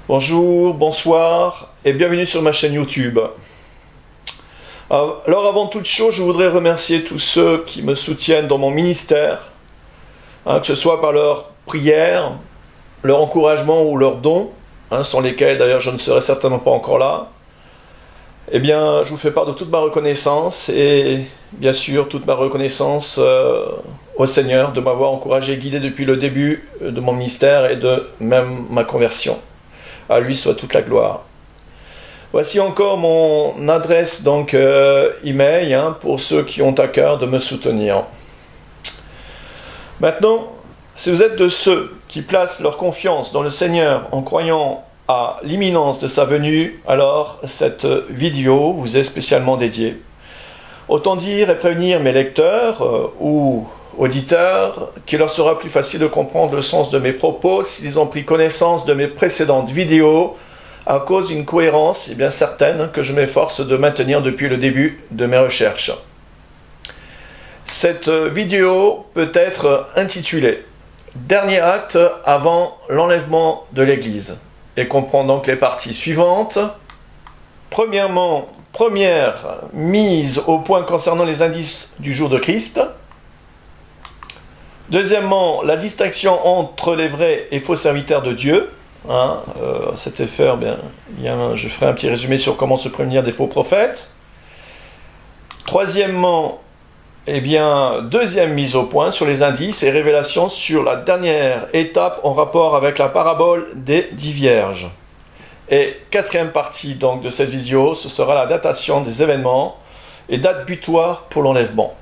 Bonjour, bonsoir et bienvenue sur ma chaîne YouTube. Alors avant toute chose, je voudrais remercier tous ceux qui me soutiennent dans mon ministère, que ce soit par leur prière, leur encouragement ou leurs dons, sans lesquels d'ailleurs je ne serais certainement pas encore là. Eh bien, je vous fais part de toute ma reconnaissance et bien sûr toute ma reconnaissance au Seigneur de m'avoir encouragé et guidé depuis le début de mon ministère et de même ma conversion. À lui soit toute la gloire. Voici encore mon adresse donc email pour ceux qui ont à cœur de me soutenir. Maintenant, si vous êtes de ceux qui placent leur confiance dans le Seigneur en croyant à l'imminence de sa venue, alors cette vidéo vous est spécialement dédiée. Autant dire et prévenir mes lecteurs ou auditeurs qu'il leur sera plus facile de comprendre le sens de mes propos s'ils ont pris connaissance de mes précédentes vidéos à cause d'une cohérence bien certaine que je m'efforce de maintenir depuis le début de mes recherches. Cette vidéo peut être intitulée « Dernier acte avant l'enlèvement de l'Église » et comprend donc les parties suivantes. Premièrement, première mise au point concernant les indices du jour de Christ. Deuxièmement, la distinction entre les vrais et faux serviteurs de Dieu. À cet effet, je ferai un petit résumé sur comment se prémunir des faux prophètes. Troisièmement, deuxième mise au point sur les indices et révélations sur la dernière étape en rapport avec la parabole des 10 vierges. Et quatrième partie donc de cette vidéo, ce sera la datation des événements et date butoir pour l'enlèvement.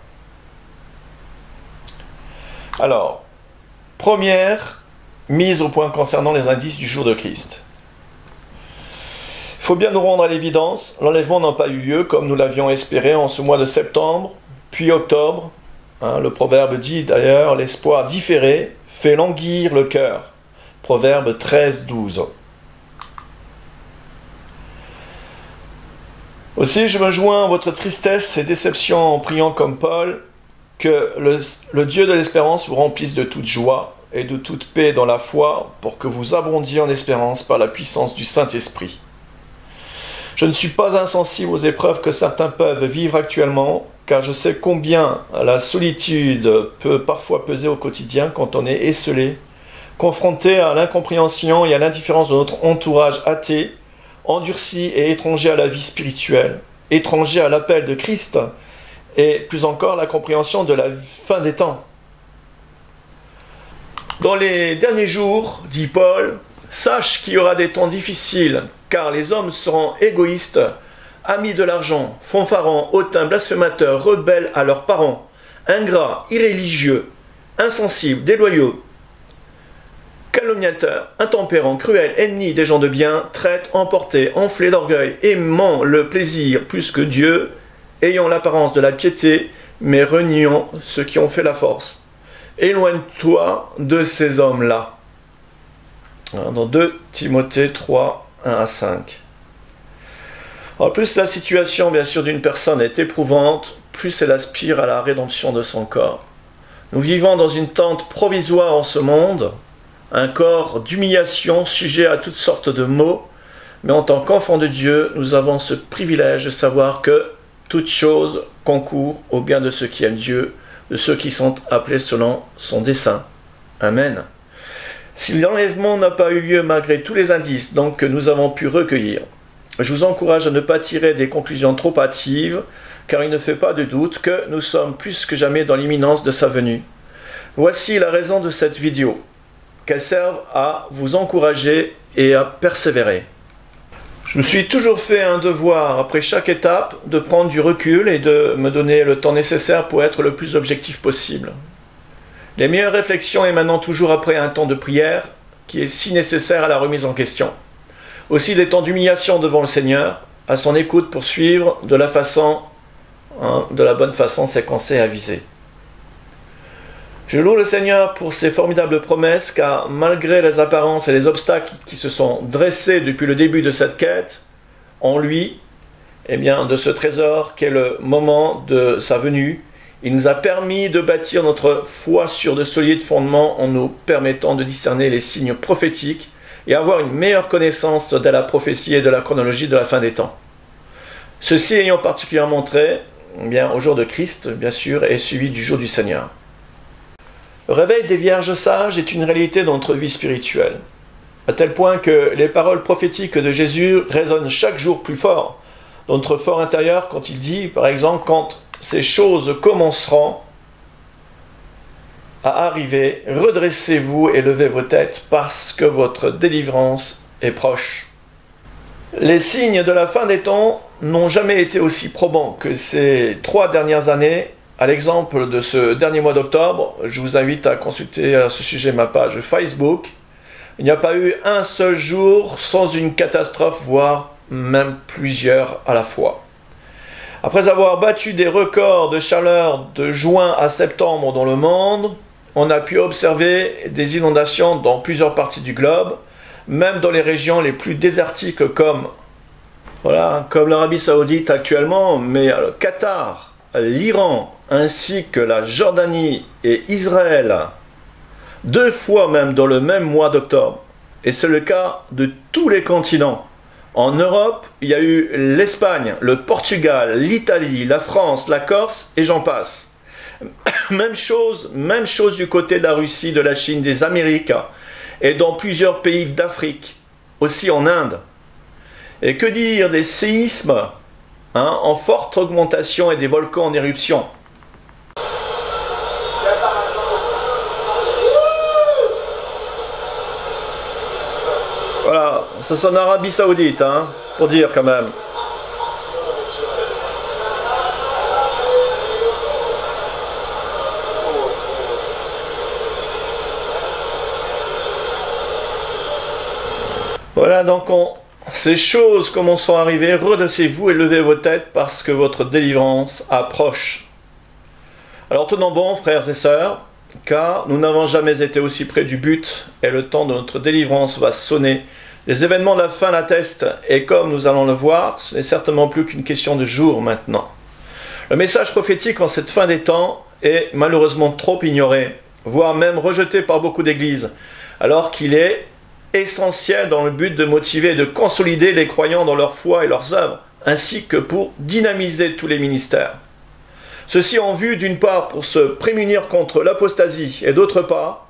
Alors, première mise au point concernant les indices du jour de Christ. Il faut bien nous rendre à l'évidence, l'enlèvement n'a pas eu lieu comme nous l'avions espéré en ce mois de septembre, puis octobre. Le proverbe dit d'ailleurs, l'espoir différé fait languir le cœur. Proverbe 13, 12. Aussi, je me joins à votre tristesse et déception en priant comme Paul, que le Dieu de l'espérance vous remplisse de toute joie et de toute paix dans la foi, pour que vous abondiez en espérance par la puissance du Saint-Esprit. Je ne suis pas insensible aux épreuves que certains peuvent vivre actuellement, car je sais combien la solitude peut parfois peser au quotidien quand on est esseulé, confronté à l'incompréhension et à l'indifférence de notre entourage athée, endurci et étranger à la vie spirituelle, étranger à l'appel de Christ, et plus encore la compréhension de la fin des temps. Dans les derniers jours, dit Paul, sache qu'il y aura des temps difficiles, car les hommes seront égoïstes, amis de l'argent, fanfarons, hautains, blasphémateurs, rebelles à leurs parents, ingrats, irréligieux, insensibles, déloyaux, calomniateurs, intempérants, cruels, ennemis des gens de bien, traîtres, emportés, enflés d'orgueil, aimant le plaisir plus que Dieu, ayant l'apparence de la piété, mais reniant ceux qui ont fait la force. Éloigne-toi de ces hommes-là. Dans 2 Timothée 3, 1 à 5. En plus, la situation, bien sûr, d'une personne est éprouvante, plus elle aspire à la rédemption de son corps. Nous vivons dans une tente provisoire en ce monde, un corps d'humiliation sujet à toutes sortes de maux, mais en tant qu'enfants de Dieu, nous avons ce privilège de savoir que toute chose concourt au bien de ceux qui aiment Dieu, de ceux qui sont appelés selon son dessein. Amen. Si l'enlèvement n'a pas eu lieu malgré tous les indices donc, que nous avons pu recueillir, je vous encourage à ne pas tirer des conclusions trop hâtives, car il ne fait pas de doute que nous sommes plus que jamais dans l'imminence de sa venue. Voici la raison de cette vidéo, qu'elle serve à vous encourager et à persévérer. Je me suis toujours fait un devoir, après chaque étape, de prendre du recul et de me donner le temps nécessaire pour être le plus objectif possible. Les meilleures réflexions émanant toujours après un temps de prière, qui est si nécessaire à la remise en question. Aussi des temps d'humiliation devant le Seigneur, à son écoute pour suivre de la bonne façon ses conseils avisés. Je loue le Seigneur pour ses formidables promesses, car malgré les apparences et les obstacles qui se sont dressés depuis le début de cette quête, en lui, de ce trésor qu'est le moment de sa venue, il nous a permis de bâtir notre foi sur de solides fondements en nous permettant de discerner les signes prophétiques et avoir une meilleure connaissance de la prophétie et de la chronologie de la fin des temps. Ceci ayant particulièrement trait au jour de Christ, bien sûr, et suivi du jour du Seigneur. Le réveil des vierges sages est une réalité dans notre vie spirituelle, à tel point que les paroles prophétiques de Jésus résonnent chaque jour plus fort dans notre fort intérieur quand il dit, par exemple, quand ces choses commenceront à arriver, redressez-vous et levez vos têtes parce que votre délivrance est proche. Les signes de la fin des temps n'ont jamais été aussi probants que ces 3 dernières années. À l'exemple de ce dernier mois d'octobre, je vous invite à consulter à ce sujet ma page Facebook. Il n'y a pas eu un seul jour sans une catastrophe, voire même plusieurs à la fois. Après avoir battu des records de chaleur de juin à septembre dans le monde, on a pu observer des inondations dans plusieurs parties du globe, même dans les régions les plus désertiques comme l'Arabie Saoudite actuellement, mais le Qatar, l'Iran, ainsi que la Jordanie et Israël, 2 fois même dans le même mois d'octobre. Et c'est le cas de tous les continents. En Europe, il y a eu l'Espagne, le Portugal, l'Italie, la France, la Corse et j'en passe. Même chose du côté de la Russie, de la Chine, des Amériques et dans plusieurs pays d'Afrique, aussi en Inde. Et que dire des séismes en forte augmentation et des volcans en éruption. Voilà, ça c'est en Arabie Saoudite, pour dire quand même. Voilà, donc ces choses commenceront à arriver, redressez-vous et levez vos têtes parce que votre délivrance approche. Alors tenons bon, frères et sœurs, car nous n'avons jamais été aussi près du but et le temps de notre délivrance va sonner. Les événements de la fin l'attestent et comme nous allons le voir, ce n'est certainement plus qu'une question de jours maintenant. Le message prophétique en cette fin des temps est malheureusement trop ignoré, voire même rejeté par beaucoup d'églises, alors qu'il est essentiel dans le but de motiver et de consolider les croyants dans leur foi et leurs œuvres, ainsi que pour dynamiser tous les ministères. Ceci en vue d'une part pour se prémunir contre l'apostasie et d'autre part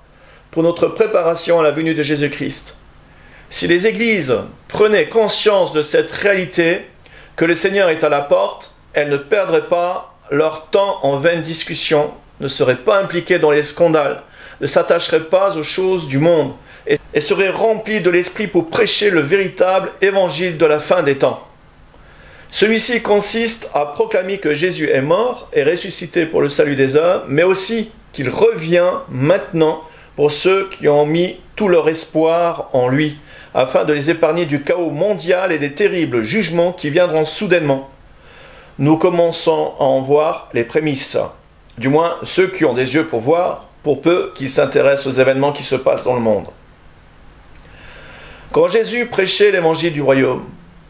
pour notre préparation à la venue de Jésus-Christ. Si les églises prenaient conscience de cette réalité, que le Seigneur est à la porte, elles ne perdraient pas leur temps en vaines discussions, ne seraient pas impliquées dans les scandales, ne s'attacheraient pas aux choses du monde, et seraient remplies de l'esprit pour prêcher le véritable évangile de la fin des temps. Celui-ci consiste à proclamer que Jésus est mort et ressuscité pour le salut des hommes, mais aussi qu'il revient maintenant pour ceux qui ont mis tout leur espoir en lui, afin de les épargner du chaos mondial et des terribles jugements qui viendront soudainement. Nous commençons à en voir les prémices, du moins ceux qui ont des yeux pour voir, pour peu qu'ils s'intéressent aux événements qui se passent dans le monde. Quand Jésus prêchait l'évangile du royaume,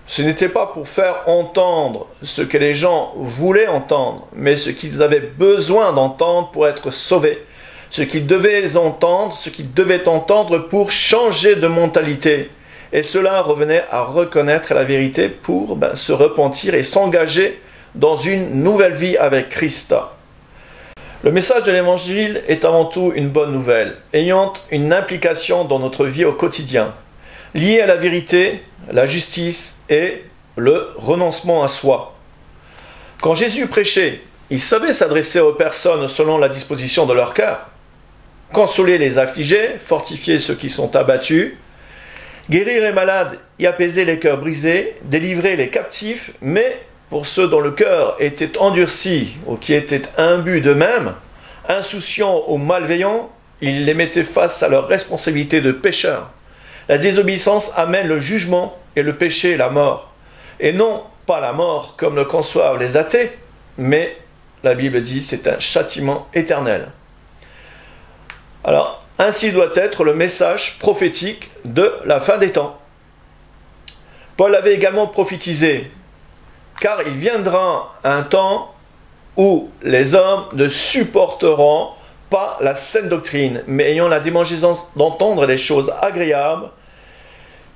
ce n'était pas pour faire entendre ce que les gens voulaient entendre, mais ce qu'ils avaient besoin d'entendre pour être sauvés, ce qu'ils devaient entendre pour changer de mentalité. Et cela revenait à reconnaître la vérité pour se repentir et s'engager dans une nouvelle vie avec Christ. Le message de l'évangile est avant tout une bonne nouvelle, ayant une implication dans notre vie au quotidien, liée à la vérité, la justice et le renoncement à soi. Quand Jésus prêchait, il savait s'adresser aux personnes selon la disposition de leur cœur, consoler les affligés, fortifier ceux qui sont abattus, guérir les malades et apaiser les cœurs brisés, délivrer les captifs, mais pour ceux dont le cœur était endurci ou qui étaient imbus d'eux-mêmes, insouciants ou malveillants, il les mettait face à leur responsabilité de pécheurs. La désobéissance amène le jugement et le péché la mort. Et non pas la mort comme le conçoivent les athées, mais la Bible dit c'est un châtiment éternel. Alors, ainsi doit être le message prophétique de la fin des temps. Paul avait également prophétisé, car il viendra un temps où les hommes ne supporteront pas la saine doctrine, mais ayant la démangeaisance d'entendre des choses agréables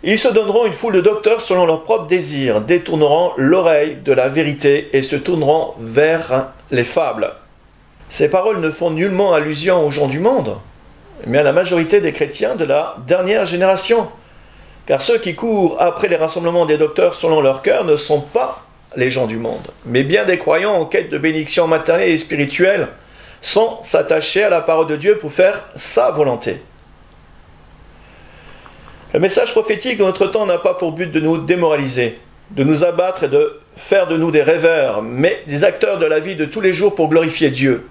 Ils se donneront une foule de docteurs selon leurs propres désirs, détourneront l'oreille de la vérité et se tourneront vers les fables. Ces paroles ne font nullement allusion aux gens du monde, mais à la majorité des chrétiens de la dernière génération. Car ceux qui courent après les rassemblements des docteurs selon leur cœur ne sont pas les gens du monde, mais bien des croyants en quête de bénédictions matérielles et spirituelles, sans s'attacher à la parole de Dieu pour faire sa volonté. Le message prophétique de notre temps n'a pas pour but de nous démoraliser, de nous abattre et de faire de nous des rêveurs, mais des acteurs de la vie de tous les jours pour glorifier Dieu.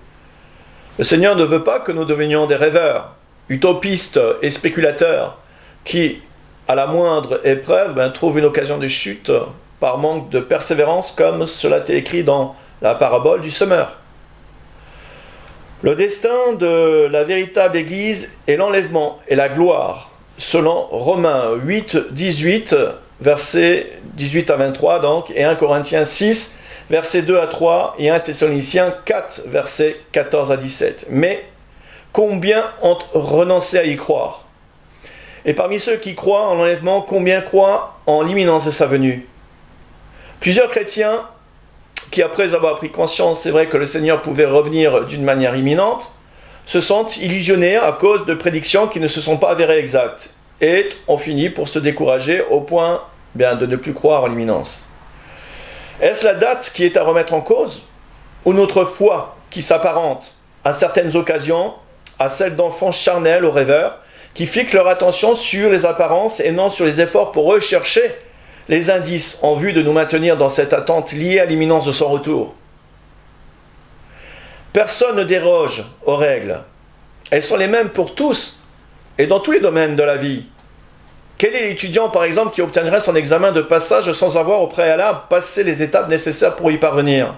Le Seigneur ne veut pas que nous devenions des rêveurs, utopistes et spéculateurs, qui, à la moindre épreuve, trouvent une occasion de chute par manque de persévérance, comme cela est écrit dans la parabole du semeur. Le destin de la véritable Église est l'enlèvement et la gloire, selon Romains 8, 18, versets 18 à 23, donc, et 1 Corinthiens 6, versets 2 à 3, et 1 Thessaloniciens 4, versets 14 à 17. Mais combien ont renoncé à y croire? Et parmi ceux qui croient en l'enlèvement, combien croient en l'imminence de sa venue? Plusieurs chrétiens qui, après avoir pris conscience, c'est vrai que le Seigneur pouvait revenir d'une manière imminente, se sentent illusionnés à cause de prédictions qui ne se sont pas avérées exactes et ont fini pour se décourager au point de ne plus croire en l'imminence. Est-ce la date qui est à remettre en cause ou notre foi qui s'apparente à certaines occasions à celle d'enfants charnels ou rêveurs qui fixent leur attention sur les apparences et non sur les efforts pour rechercher les indices en vue de nous maintenir dans cette attente liée à l'imminence de son retour? Personne ne déroge aux règles. Elles sont les mêmes pour tous et dans tous les domaines de la vie. Quel est l'étudiant, par exemple, qui obtiendrait son examen de passage sans avoir au préalable passé les étapes nécessaires pour y parvenir?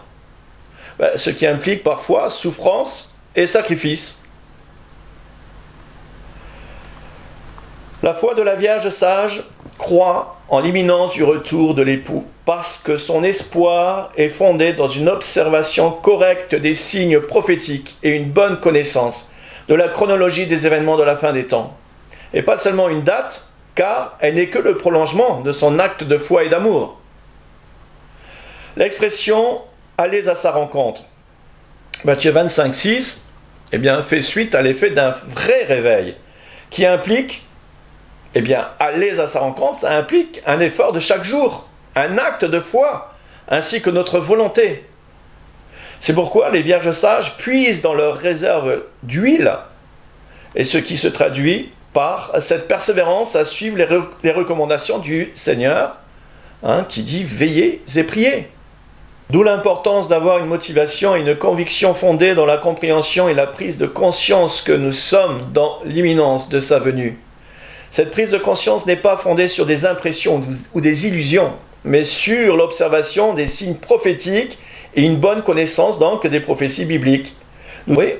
Ce qui implique parfois souffrance et sacrifice. La foi de la Vierge sage croit en l'imminence du retour de l'époux, parce que son espoir est fondé dans une observation correcte des signes prophétiques et une bonne connaissance de la chronologie des événements de la fin des temps. Et pas seulement une date, car elle n'est que le prolongement de son acte de foi et d'amour. L'expression « allez à sa rencontre », Matthieu 25, 6, fait suite à l'effet d'un vrai réveil, qui implique aller à sa rencontre, ça implique un effort de chaque jour, un acte de foi, ainsi que notre volonté. C'est pourquoi les vierges sages puisent dans leur réserve d'huile, et ce qui se traduit par cette persévérance à suivre les recommandations du Seigneur, qui dit « veillez et priez ». D'où l'importance d'avoir une motivation et une conviction fondée dans la compréhension et la prise de conscience que nous sommes dans l'imminence de sa venue. Cette prise de conscience n'est pas fondée sur des impressions ou des illusions, mais sur l'observation des signes prophétiques et une bonne connaissance donc des prophéties bibliques.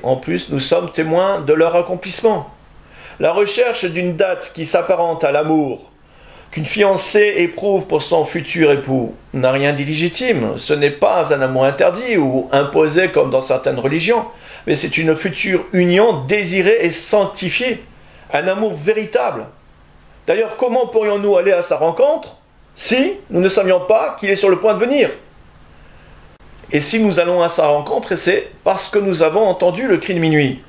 En plus, nous sommes témoins de leur accomplissement. La recherche d'une date qui s'apparente à l'amour qu'une fiancée éprouve pour son futur époux n'a rien d'illégitime. Ce n'est pas un amour interdit ou imposé comme dans certaines religions, mais c'est une future union désirée et sanctifiée, un amour véritable. D'ailleurs, comment pourrions-nous aller à sa rencontre si nous ne savions pas qu'il est sur le point de venir? Et si nous allons à sa rencontre, c'est parce que nous avons entendu le cri de minuit.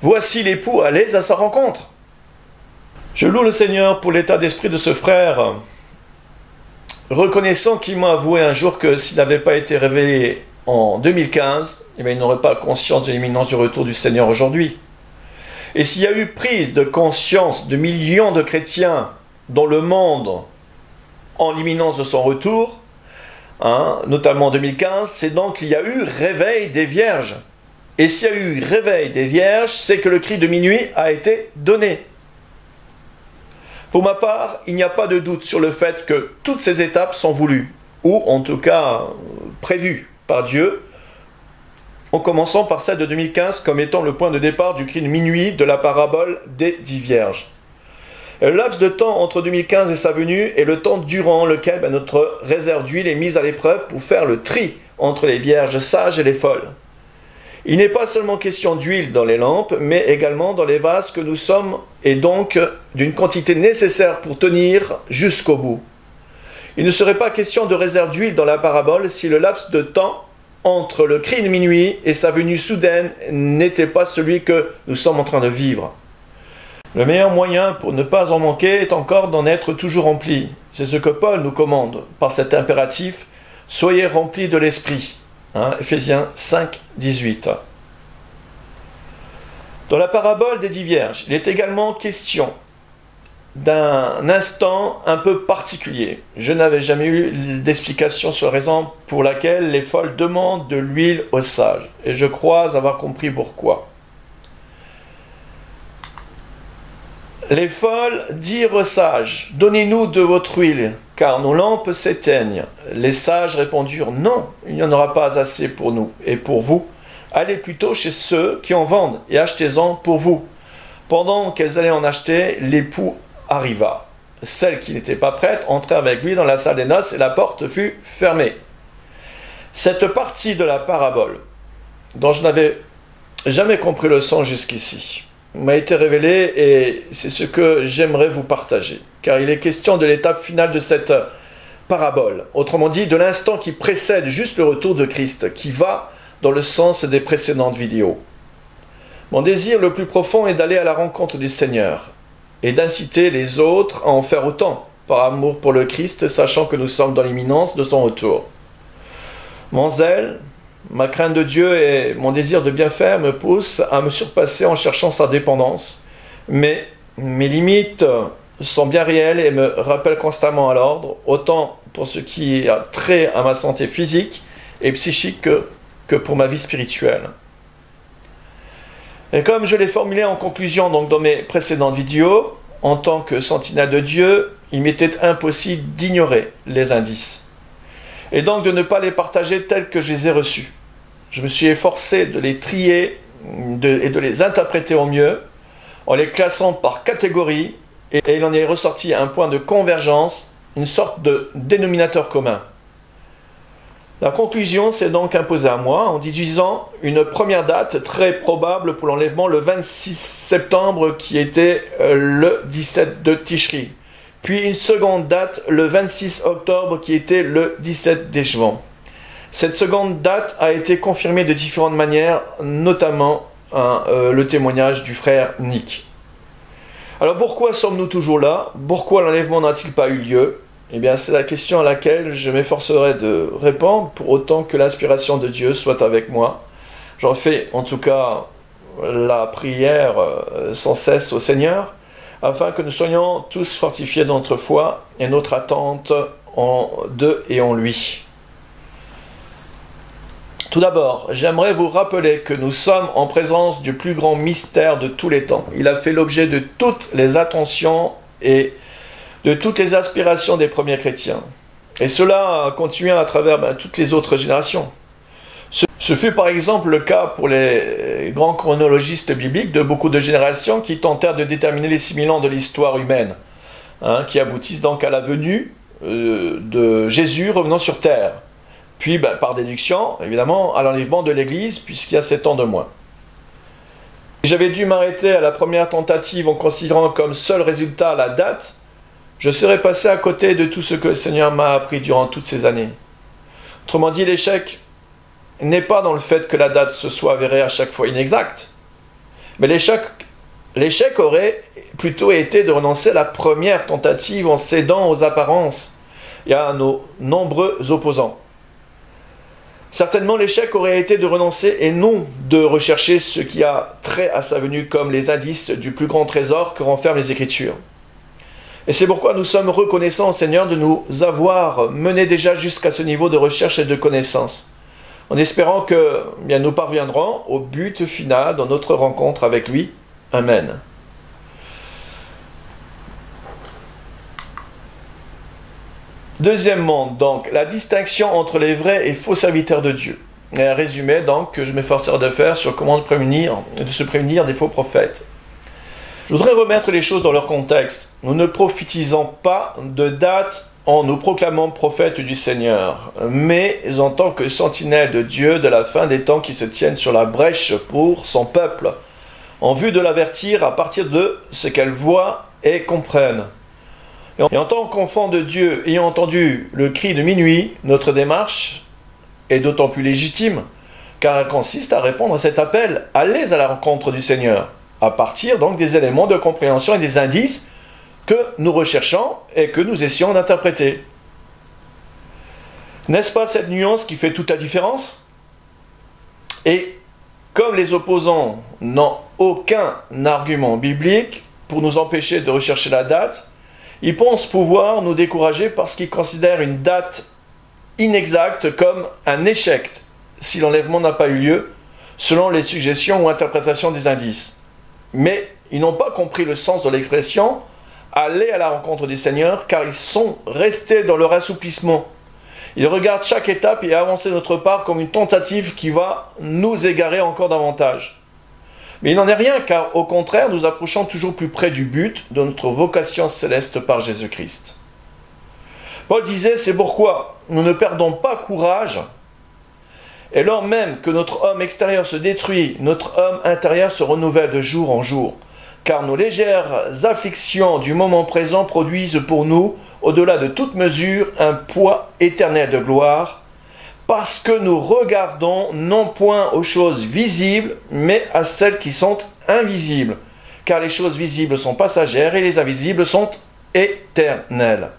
Voici l'époux, allez à sa rencontre. Je loue le Seigneur pour l'état d'esprit de ce frère, reconnaissant qu'il m'a avoué un jour que s'il n'avait pas été révélé en 2015, il n'aurait pas conscience de l'imminence du retour du Seigneur aujourd'hui. Et s'il y a eu prise de conscience de millions de chrétiens dans le monde en l'imminence de son retour, notamment en 2015, c'est donc qu'il y a eu réveil des vierges. Et s'il y a eu réveil des vierges, c'est que le cri de minuit a été donné. Pour ma part, il n'y a pas de doute sur le fait que toutes ces étapes sont voulues, ou en tout cas prévues par Dieu, en commençant par celle de 2015 comme étant le point de départ du cri de minuit de la parabole des 10 vierges. Le laps de temps entre 2015 et sa venue est le temps durant lequel notre réserve d'huile est mise à l'épreuve pour faire le tri entre les vierges sages et les folles. Il n'est pas seulement question d'huile dans les lampes, mais également dans les vases que nous sommes, et donc d'une quantité nécessaire pour tenir jusqu'au bout. Il ne serait pas question de réserve d'huile dans la parabole si le laps de temps entre le cri de minuit et sa venue soudaine n'était pas celui que nous sommes en train de vivre. Le meilleur moyen pour ne pas en manquer est encore d'en être toujours rempli. C'est ce que Paul nous commande par cet impératif « Soyez remplis de l'Esprit ». Éphésiens 5, 18. Dans la parabole des 10 vierges, il est également question d'un instant un peu particulier. Je n'avais jamais eu d'explication sur la raison pour laquelle les folles demandent de l'huile aux sages, et je crois avoir compris pourquoi. Les folles dirent aux sages, « Donnez-nous de votre huile, car nos lampes s'éteignent. » Les sages répondirent, « Non, il n'y en aura pas assez pour nous et pour vous. Allez plutôt chez ceux qui en vendent et achetez-en pour vous. » Pendant qu'elles allaient en acheter, l'époux arriva. Celle qui n'était pas prête entrait avec lui dans la salle des noces et la porte fut fermée. Cette partie de la parabole, dont je n'avais jamais compris le sens jusqu'ici, m'a été révélé et c'est ce que j'aimerais vous partager, car il est question de l'étape finale de cette parabole, autrement dit de l'instant qui précède juste le retour de Christ, qui va dans le sens des précédentes vidéos. Mon désir le plus profond est d'aller à la rencontre du Seigneur et d'inciter les autres à en faire autant, par amour pour le Christ, sachant que nous sommes dans l'imminence de son retour. Mon zèle, ma crainte de Dieu et mon désir de bien faire me poussent à me surpasser en cherchant sa dépendance. Mais mes limites sont bien réelles et me rappellent constamment à l'ordre, autant pour ce qui a trait à ma santé physique et psychique que pour ma vie spirituelle. Et comme je l'ai formulé en conclusion donc dans mes précédentes vidéos, en tant que sentinelle de Dieu, il m'était impossible d'ignorer les indices. Et donc de ne pas les partager tels que je les ai reçus. Je me suis efforcé de les trier et de les interpréter au mieux, en les classant par catégorie, et il en est ressorti un point de convergence, une sorte de dénominateur commun. La conclusion s'est donc imposée à moi en déduisant une première date très probable pour l'enlèvement le 26 septembre qui était le 17 de Tishri, puis une seconde date le 26 octobre qui était le 17 d'Eshvan. Cette seconde date a été confirmée de différentes manières, notamment le témoignage du frère Nick. Alors pourquoi sommes-nous toujours là? Pourquoi l'enlèvement n'a-t-il pas eu lieu? Eh bien c'est la question à laquelle je m'efforcerai de répondre pour autant que l'inspiration de Dieu soit avec moi. J'en fais en tout cas la prière sans cesse au Seigneur, afin que nous soyons tous fortifiés dans notre foi et notre attente d'eux et en lui. Tout d'abord, j'aimerais vous rappeler que nous sommes en présence du plus grand mystère de tous les temps. Il a fait l'objet de toutes les attentions et de toutes les aspirations des premiers chrétiens. Et cela a continué à travers toutes les autres générations. Ce fut par exemple le cas pour les grands chronologistes bibliques de beaucoup de générations qui tentèrent de déterminer les 6000 ans de l'histoire humaine, qui aboutissent donc à la venue de Jésus revenant sur terre. Puis, par déduction, évidemment, à l'enlèvement de l'Église, puisqu'il y a 7 ans de moins. Si j'avais dû m'arrêter à la première tentative en considérant comme seul résultat la date, je serais passé à côté de tout ce que le Seigneur m'a appris durant toutes ces années. Autrement dit, l'échec n'est pas dans le fait que la date se soit avérée à chaque fois inexacte, mais l'échec aurait plutôt été de renoncer à la première tentative en cédant aux apparences et à nos nombreux opposants. Certainement, l'échec aurait été de renoncer et non de rechercher ce qui a trait à sa venue comme les indices du plus grand trésor que renferment les Écritures. Et c'est pourquoi nous sommes reconnaissants au Seigneur de nous avoir menés déjà jusqu'à ce niveau de recherche et de connaissance, en espérant que nous parviendrons au but final dans notre rencontre avec lui. Amen. Deuxièmement, donc, la distinction entre les vrais et faux serviteurs de Dieu. Et un résumé, donc, que je m'efforcerai de faire sur comment de se prémunir des faux prophètes. Je voudrais remettre les choses dans leur contexte. Nous ne prophétisons pas de date en nous proclamant prophètes du Seigneur, mais en tant que sentinelles de Dieu de la fin des temps qui se tiennent sur la brèche pour son peuple, en vue de l'avertir à partir de ce qu'elles voient et comprennent. Et en tant qu'enfants de Dieu ayant entendu le cri de minuit, notre démarche est d'autant plus légitime, car elle consiste à répondre à cet appel, allez à la rencontre du Seigneur, à partir donc des éléments de compréhension et des indices que nous recherchons et que nous essayons d'interpréter. N'est-ce pas cette nuance qui fait toute la différence? Et comme les opposants n'ont aucun argument biblique pour nous empêcher de rechercher la date, ils pensent pouvoir nous décourager parce qu'ils considèrent une date inexacte comme un échec si l'enlèvement n'a pas eu lieu, selon les suggestions ou interprétations des indices. Mais ils n'ont pas compris le sens de l'expression « aller à la rencontre du Seigneur » car ils sont restés dans leur assouplissement. Ils regardent chaque étape et avancent de notre part comme une tentative qui va nous égarer encore davantage. Mais il n'en est rien car au contraire nous approchons toujours plus près du but de notre vocation céleste par Jésus-Christ. Paul disait « c'est pourquoi nous ne perdons pas courage ». Et lors même que notre homme extérieur se détruit, notre homme intérieur se renouvelle de jour en jour. Car nos légères afflictions du moment présent produisent pour nous, au-delà de toute mesure, un poids éternel de gloire, parce que nous regardons non point aux choses visibles, mais à celles qui sont invisibles. Car les choses visibles sont passagères et les invisibles sont éternelles.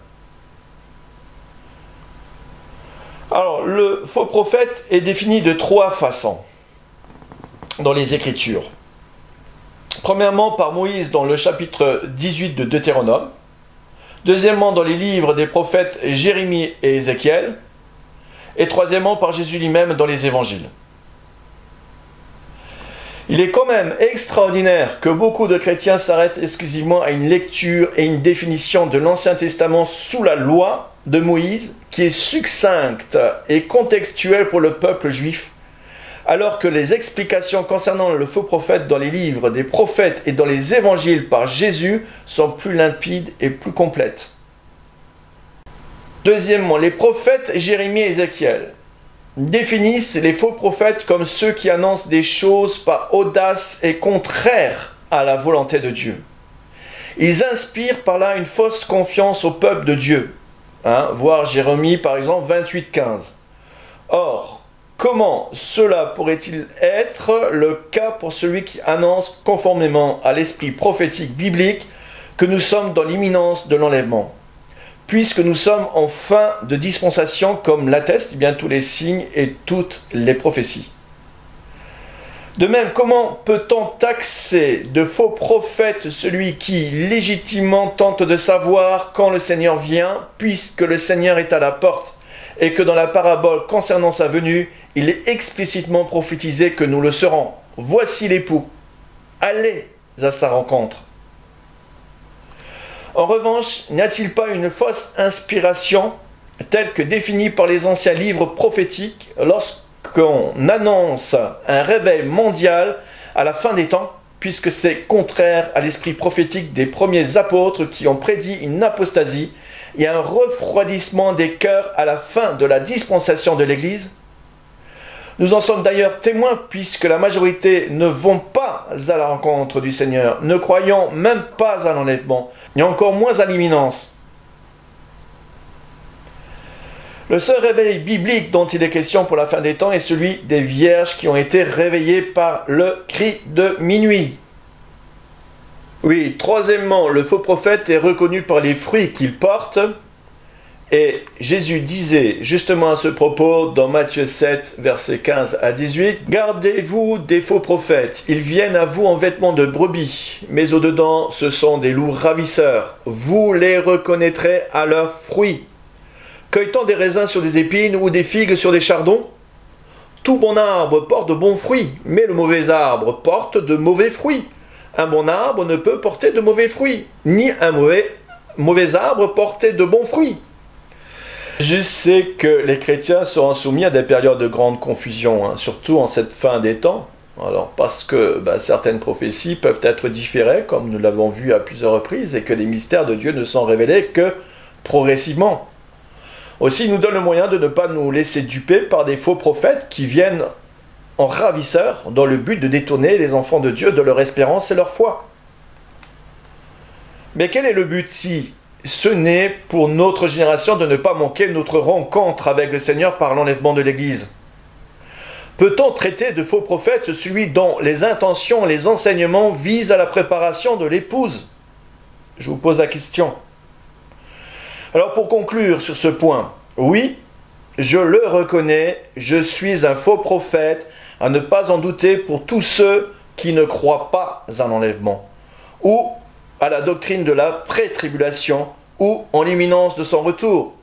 Alors, le faux prophète est défini de trois façons dans les Écritures. Premièrement, par Moïse dans le chapitre 18 de Deutéronome. Deuxièmement, dans les livres des prophètes Jérémie et Ézéchiel. Et troisièmement, par Jésus lui-même dans les évangiles. Il est quand même extraordinaire que beaucoup de chrétiens s'arrêtent exclusivement à une lecture et une définition de l'Ancien Testament sous la loi de Moïse, qui est succincte et contextuelle pour le peuple juif, alors que les explications concernant le faux prophète dans les livres des prophètes et dans les évangiles par Jésus sont plus limpides et plus complètes. Deuxièmement, les prophètes Jérémie et Ézéchiel définissent les faux prophètes comme ceux qui annoncent des choses par audace et contraires à la volonté de Dieu. Ils inspirent par là une fausse confiance au peuple de Dieu. Voir Jérémie par exemple 28-15. Or, comment cela pourrait-il être le cas pour celui qui annonce conformément à l'esprit prophétique biblique que nous sommes dans l'imminence de l'enlèvement, puisque nous sommes en fin de dispensation comme l'attestent bien tous les signes et toutes les prophéties. De même, comment peut-on taxer de faux prophète celui qui légitimement tente de savoir quand le Seigneur vient, puisque le Seigneur est à la porte, et que dans la parabole concernant sa venue, il est explicitement prophétisé que nous le serons. Voici l'époux, allez à sa rencontre. En revanche, n'y a-t-il pas une fausse inspiration telle que définie par les anciens livres prophétiques lorsqu'on annonce un réveil mondial à la fin des temps, puisque c'est contraire à l'esprit prophétique des premiers apôtres qui ont prédit une apostasie et un refroidissement des cœurs à la fin de la dispensation de l'Église? Nous en sommes d'ailleurs témoins puisque la majorité ne vont pas à la rencontre du Seigneur, ne croyant même pas à l'enlèvement, et encore moins à l'imminence. Le seul réveil biblique dont il est question pour la fin des temps est celui des vierges qui ont été réveillées par le cri de minuit. Oui, troisièmement, le faux prophète est reconnu par les fruits qu'il porte. Et Jésus disait justement à ce propos dans Matthieu 7, versets 15 à 18, « Gardez-vous des faux prophètes, ils viennent à vous en vêtements de brebis, mais au-dedans ce sont des loups ravisseurs. Vous les reconnaîtrez à leurs fruits. Cueille-t-on des raisins sur des épines ou des figues sur des chardons? Tout bon arbre porte de bons fruits, mais le mauvais arbre porte de mauvais fruits. Un bon arbre ne peut porter de mauvais fruits, ni un mauvais arbre porter de bons fruits. » Je sais que les chrétiens seront soumis à des périodes de grande confusion, surtout en cette fin des temps, Alors, parce que certaines prophéties peuvent être différées, comme nous l'avons vu à plusieurs reprises, et que les mystères de Dieu ne sont révélés que progressivement. Aussi, il nous donne le moyen de ne pas nous laisser duper par des faux prophètes qui viennent en ravisseurs dans le but de détourner les enfants de Dieu de leur espérance et leur foi. Mais quel est le but si ce n'est pour notre génération de ne pas manquer notre rencontre avec le Seigneur par l'enlèvement de l'Église? Peut-on traiter de faux prophète celui dont les intentions, les enseignements visent à la préparation de l'épouse? Je vous pose la question. Alors pour conclure sur ce point, oui, je le reconnais, je suis un faux prophète, à ne pas en douter pour tous ceux qui ne croient pas à l'enlèvement, ou à la doctrine de la pré-tribulation, ou en l'imminence de son retour,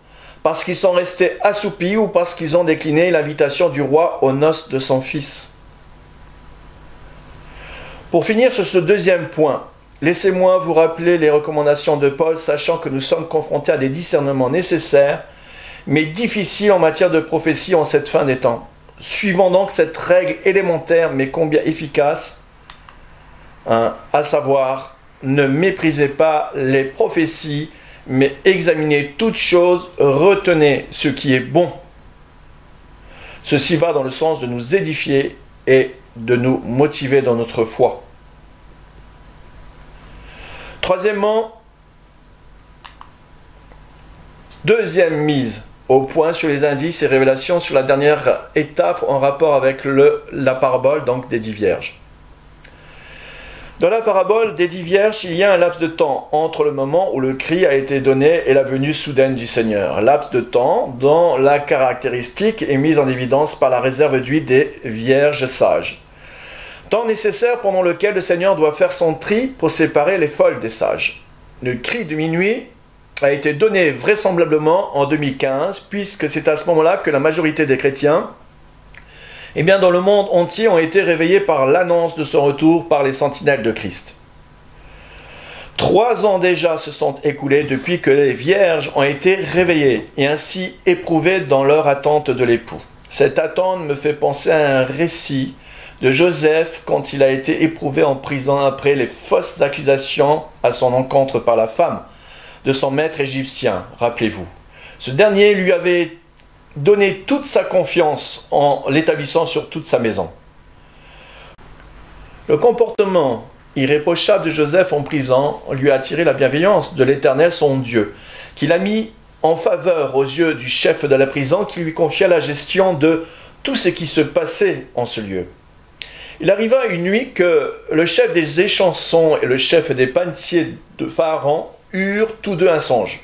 parce qu'ils sont restés assoupis ou parce qu'ils ont décliné l'invitation du roi aux noces de son fils. Pour finir sur ce deuxième point, laissez-moi vous rappeler les recommandations de Paul, sachant que nous sommes confrontés à des discernements nécessaires, mais difficiles en matière de prophétie en cette fin des temps. Suivons donc cette règle élémentaire, mais combien efficace, à savoir, ne méprisez pas les prophéties, mais examinez toutes choses, retenez ce qui est bon. Ceci va dans le sens de nous édifier et de nous motiver dans notre foi. Troisièmement, deuxième mise au point sur les indices et révélations sur la dernière étape en rapport avec la parabole donc des 10 vierges. Dans la parabole des 10 vierges, il y a un laps de temps entre le moment où le cri a été donné et la venue soudaine du Seigneur. Laps de temps dont la caractéristique est mise en évidence par la réserve d'huile des vierges sages. Temps nécessaire pendant lequel le Seigneur doit faire son tri pour séparer les folles des sages. Le cri de minuit a été donné vraisemblablement en 2015, puisque c'est à ce moment-là que la majorité des chrétiens dans le monde entier ont été réveillés par l'annonce de son retour par les sentinelles de Christ. 3 ans déjà se sont écoulés depuis que les vierges ont été réveillées et ainsi éprouvées dans leur attente de l'époux. Cette attente me fait penser à un récit de Joseph quand il a été éprouvé en prison après les fausses accusations à son encontre par la femme de son maître égyptien, rappelez-vous. Ce dernier lui avait donné toute sa confiance en l'établissant sur toute sa maison. Le comportement irréprochable de Joseph en prison lui a attiré la bienveillance de l'Éternel son Dieu, qu'il a mis en faveur aux yeux du chef de la prison qui lui confia la gestion de tout ce qui se passait en ce lieu. Il arriva une nuit que le chef des échansons et le chef des panetiers de Pharaon eurent tous deux un songe.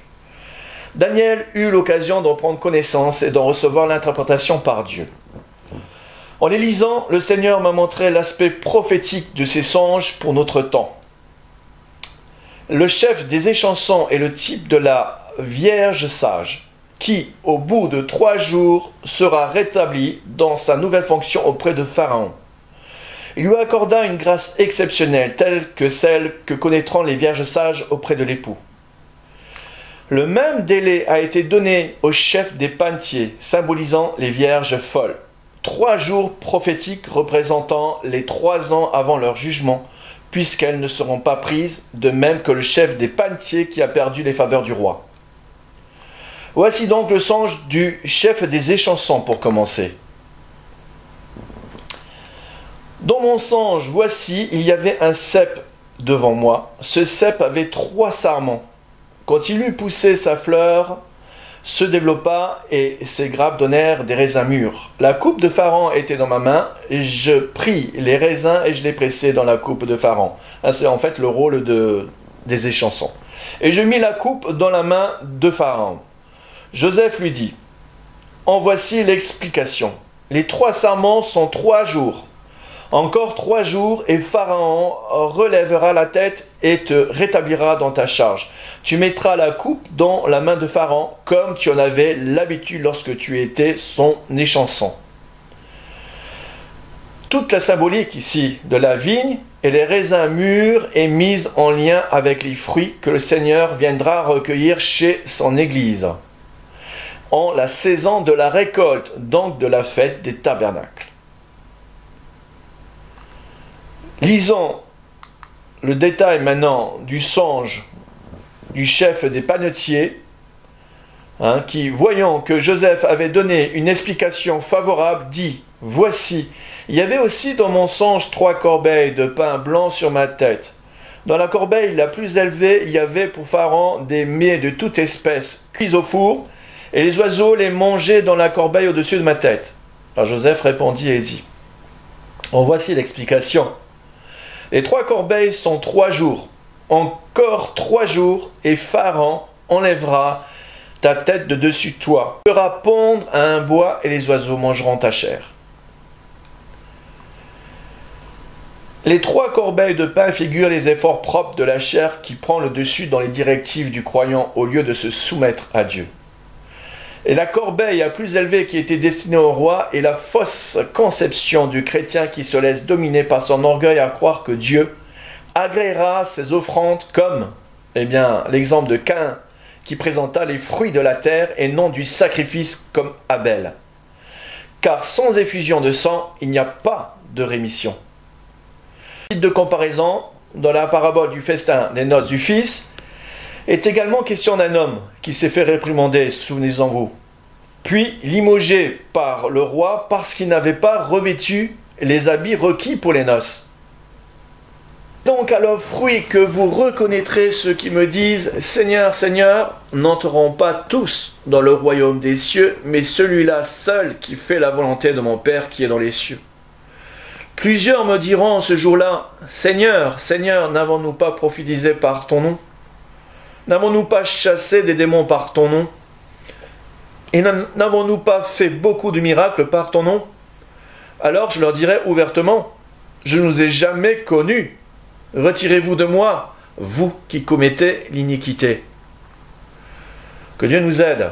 Daniel eut l'occasion d'en prendre connaissance et d'en recevoir l'interprétation par Dieu. En les lisant, le Seigneur m'a montré l'aspect prophétique de ces songes pour notre temps. Le chef des échansons est le type de la Vierge sage, qui, au bout de 3 jours, sera rétabli dans sa nouvelle fonction auprès de Pharaon. Il lui accorda une grâce exceptionnelle, telle que celle que connaîtront les vierges sages auprès de l'époux. Le même délai a été donné au chef des panetiers, symbolisant les vierges folles. 3 jours prophétiques représentant les 3 ans avant leur jugement, puisqu'elles ne seront pas prises, de même que le chef des panetiers qui a perdu les faveurs du roi. Voici donc le songe du chef des échansons pour commencer. Dans mon songe, voici, il y avait un cep devant moi. Ce cep avait 3 sarments. Quand il eut poussé, sa fleur se développa et ses grappes donnèrent des raisins mûrs. La coupe de Pharaon était dans ma main, et je pris les raisins et je les pressai dans la coupe de Pharaon. C'est en fait le rôle des échansons. Et je mis la coupe dans la main de Pharaon. Joseph lui dit, « En voici l'explication. Les 3 sarments sont 3 jours. Encore 3 jours et Pharaon relèvera la tête et te rétablira dans ta charge. Tu mettras la coupe dans la main de Pharaon comme tu en avais l'habitude lorsque tu étais son échanson. » Toute la symbolique ici de la vigne et les raisins mûrs est mise en lien avec les fruits que le Seigneur viendra recueillir chez son Église en la saison de la récolte, donc de la fête des tabernacles. Lisons le détail maintenant du songe du chef des panetiers, qui, voyant que Joseph avait donné une explication favorable, dit « Voici, il y avait aussi dans mon songe 3 corbeilles de pain blanc sur ma tête. Dans la corbeille la plus élevée, il y avait pour Pharaon des mets de toute espèce, cuits au four, et les oiseaux les mangeaient dans la corbeille au-dessus de ma tête. » Alors Joseph répondit et dit « En voici l'explication. Les 3 corbeilles sont 3 jours. Encore 3 jours, et Pharaon enlèvera ta tête de dessus toi, fera pondre à un bois, et les oiseaux mangeront ta chair. » Les 3 corbeilles de pain figurent les efforts propres de la chair qui prend le dessus dans les directives du croyant au lieu de se soumettre à Dieu. Et la corbeille la plus élevée qui était destinée au roi est la fausse conception du chrétien qui se laisse dominer par son orgueil à croire que Dieu agréera ses offrandes comme, l'exemple de Caïn qui présenta les fruits de la terre et non du sacrifice comme Abel. Car sans effusion de sang, il n'y a pas de rémission. De comparaison, dans la parabole du festin des noces du Fils, est également question d'un homme qui s'est fait réprimander, souvenez-en-vous, puis limogé par le roi parce qu'il n'avait pas revêtu les habits requis pour les noces. Donc à leurs fruits que vous reconnaîtrez ceux qui me disent « Seigneur, Seigneur » n'entreront pas tous dans le royaume des cieux, mais celui-là seul qui fait la volonté de mon Père qui est dans les cieux. Plusieurs me diront ce jour-là « Seigneur, Seigneur, n'avons-nous pas prophétisé par ton nom? N'avons-nous pas chassé des démons par ton nom? Et n'avons-nous pas fait beaucoup de miracles par ton nom? » Alors je leur dirai ouvertement « Je ne vous ai jamais connus. Retirez-vous de moi, vous qui commettez l'iniquité. » Que Dieu nous aide.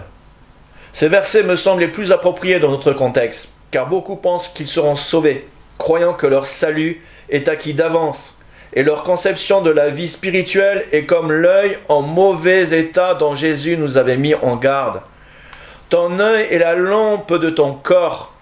Ces versets me semblent les plus appropriés dans notre contexte, car beaucoup pensent qu'ils seront sauvés, croyant que leur salut est acquis d'avance, et leur conception de la vie spirituelle est comme l'œil en mauvais état dont Jésus nous avait mis en garde. Ton œil est la lampe de ton corps.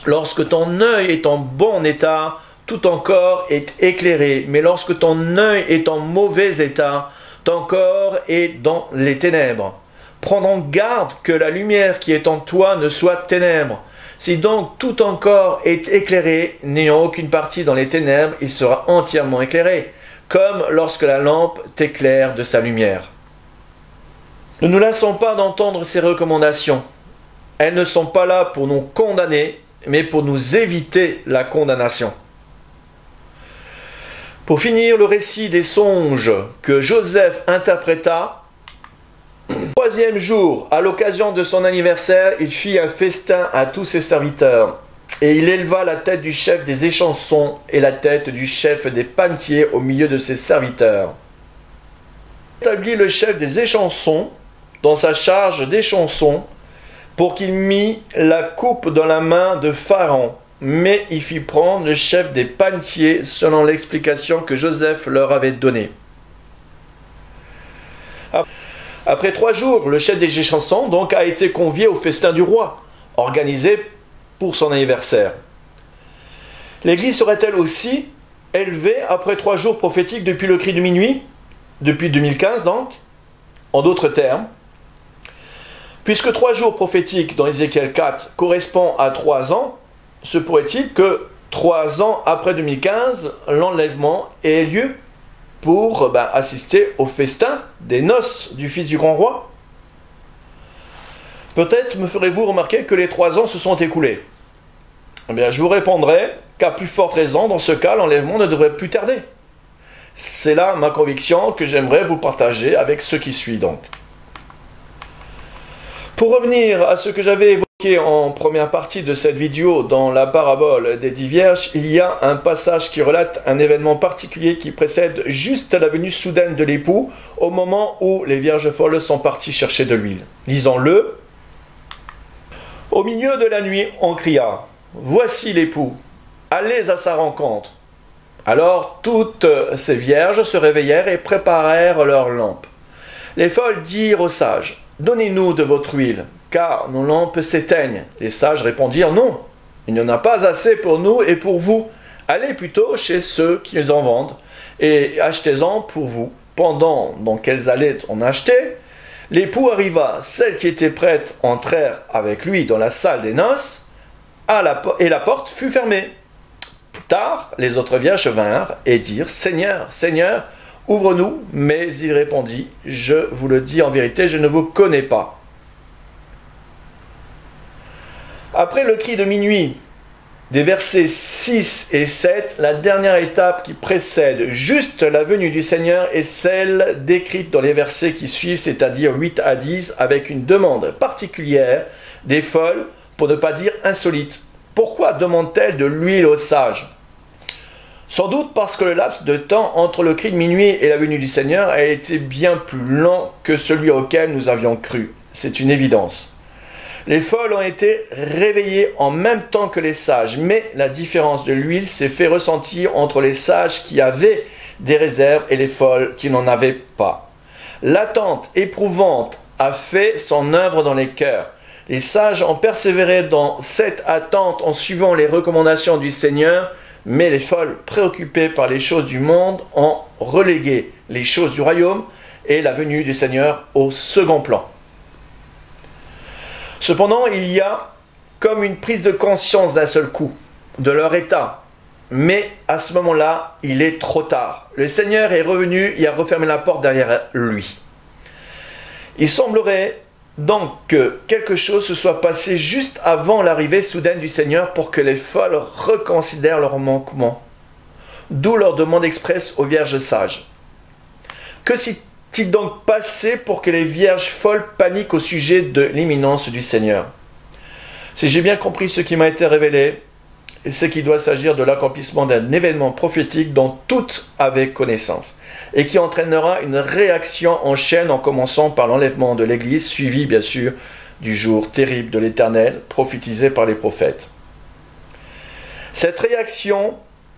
Lorsque ton œil est en bon état, tout ton corps est éclairé, mais lorsque ton œil est en mauvais état, ton corps est dans les ténèbres. Prends donc garde que la lumière qui est en toi ne soit ténèbres. Si donc tout ton corps est éclairé, n'ayant aucune partie dans les ténèbres, il sera entièrement éclairé, comme lorsque la lampe t'éclaire de sa lumière. Ne nous lassons pas d'entendre ces recommandations. Elles ne sont pas là pour nous condamner, mais pour nous éviter la condamnation. Pour finir le récit des songes que Joseph interpréta, le 3e jour, à l'occasion de son anniversaire, il fit un festin à tous ses serviteurs. Et il éleva la tête du chef des échansons et la tête du chef des panetiers au milieu de ses serviteurs. Il établit le chef des échansons dans sa charge d'échansons pour qu'il mît la coupe dans la main de Pharaon. Mais il fit prendre le chef des panetiers selon l'explication que Joseph leur avait donnée. Après 3 jours, le chef des échansons donc a été convié au festin du roi, organisé pour son anniversaire. L'Église serait-elle aussi élevée après 3 jours prophétiques depuis le cri de minuit, depuis 2015 donc? En d'autres termes, puisque 3 jours prophétiques dans Ézéchiel 4 correspond à 3 ans, se pourrait-il que 3 ans après 2015, l'enlèvement ait lieu pour assister au festin des noces du fils du grand roi? Peut-être me ferez-vous remarquer que les 3 ans se sont écoulés. Eh bien, je vous répondrai qu'à plus forte raison, dans ce cas, l'enlèvement ne devrait plus tarder. C'est là ma conviction que j'aimerais vous partager avec ce qui suit donc. Pour revenir à ce que j'avais évoqué en première partie de cette vidéo dans la parabole des 10 vierges, il y a un passage qui relate un événement particulier qui précède juste la venue soudaine de l'époux au moment où les vierges folles sont parties chercher de l'huile. Lisons-le. Au milieu de la nuit, on cria « Voici l'époux, allez à sa rencontre !» Alors toutes ces vierges se réveillèrent et préparèrent leurs lampes. Les folles dirent aux sages « Donnez-nous de votre huile, car nos lampes s'éteignent. » Les sages répondirent « Non, il n'y en a pas assez pour nous et pour vous. Allez plutôt chez ceux qui les en vendent et achetez-en pour vous. Pendant donc qu'elles allaient en acheter, l'époux arriva, celles qui étaient prêtes entrèrent avec lui dans la salle des noces, et la porte fut fermée. Plus tard, les autres vierges vinrent et dirent, Seigneur, Seigneur, ouvre-nous. Mais il répondit, je vous le dis en vérité, je ne vous connais pas. Après le cri de minuit, des versets 6 et 7, la dernière étape qui précède juste la venue du Seigneur est celle décrite dans les versets qui suivent, c'est-à-dire 8 à 10, avec une demande particulière des folles, pour ne pas dire insolite. Pourquoi demande-t-elle de l'huile aux sages? Sans doute parce que le laps de temps entre le cri de minuit et la venue du Seigneur a été bien plus lent que celui auquel nous avions cru. C'est une évidence. Les folles ont été réveillées en même temps que les sages, mais la différence de l'huile s'est fait ressentir entre les sages qui avaient des réserves et les folles qui n'en avaient pas. L'attente éprouvante a fait son œuvre dans les cœurs. Les sages ont persévéré dans cette attente en suivant les recommandations du Seigneur, mais les folles, préoccupées par les choses du monde, ont relégué les choses du royaume et la venue du Seigneur au second plan. Cependant, il y a comme une prise de conscience d'un seul coup de leur état. Mais à ce moment-là, il est trop tard. Le Seigneur est revenu et a refermé la porte derrière lui. Il semblerait donc que quelque chose se soit passé juste avant l'arrivée soudaine du Seigneur pour que les folles reconsidèrent leur manquement. D'où leur demande expresse aux vierges sages. Que s'est-il donc passé pour que les vierges folles paniquent au sujet de l'imminence du Seigneur? Si j'ai bien compris ce qui m'a été révélé, c'est qu'il doit s'agir de l'accomplissement d'un événement prophétique dont toutes avaient connaissance et qui entraînera une réaction en chaîne en commençant par l'enlèvement de l'Église, suivi bien sûr du jour terrible de l'Éternel prophétisé par les prophètes. Cette réaction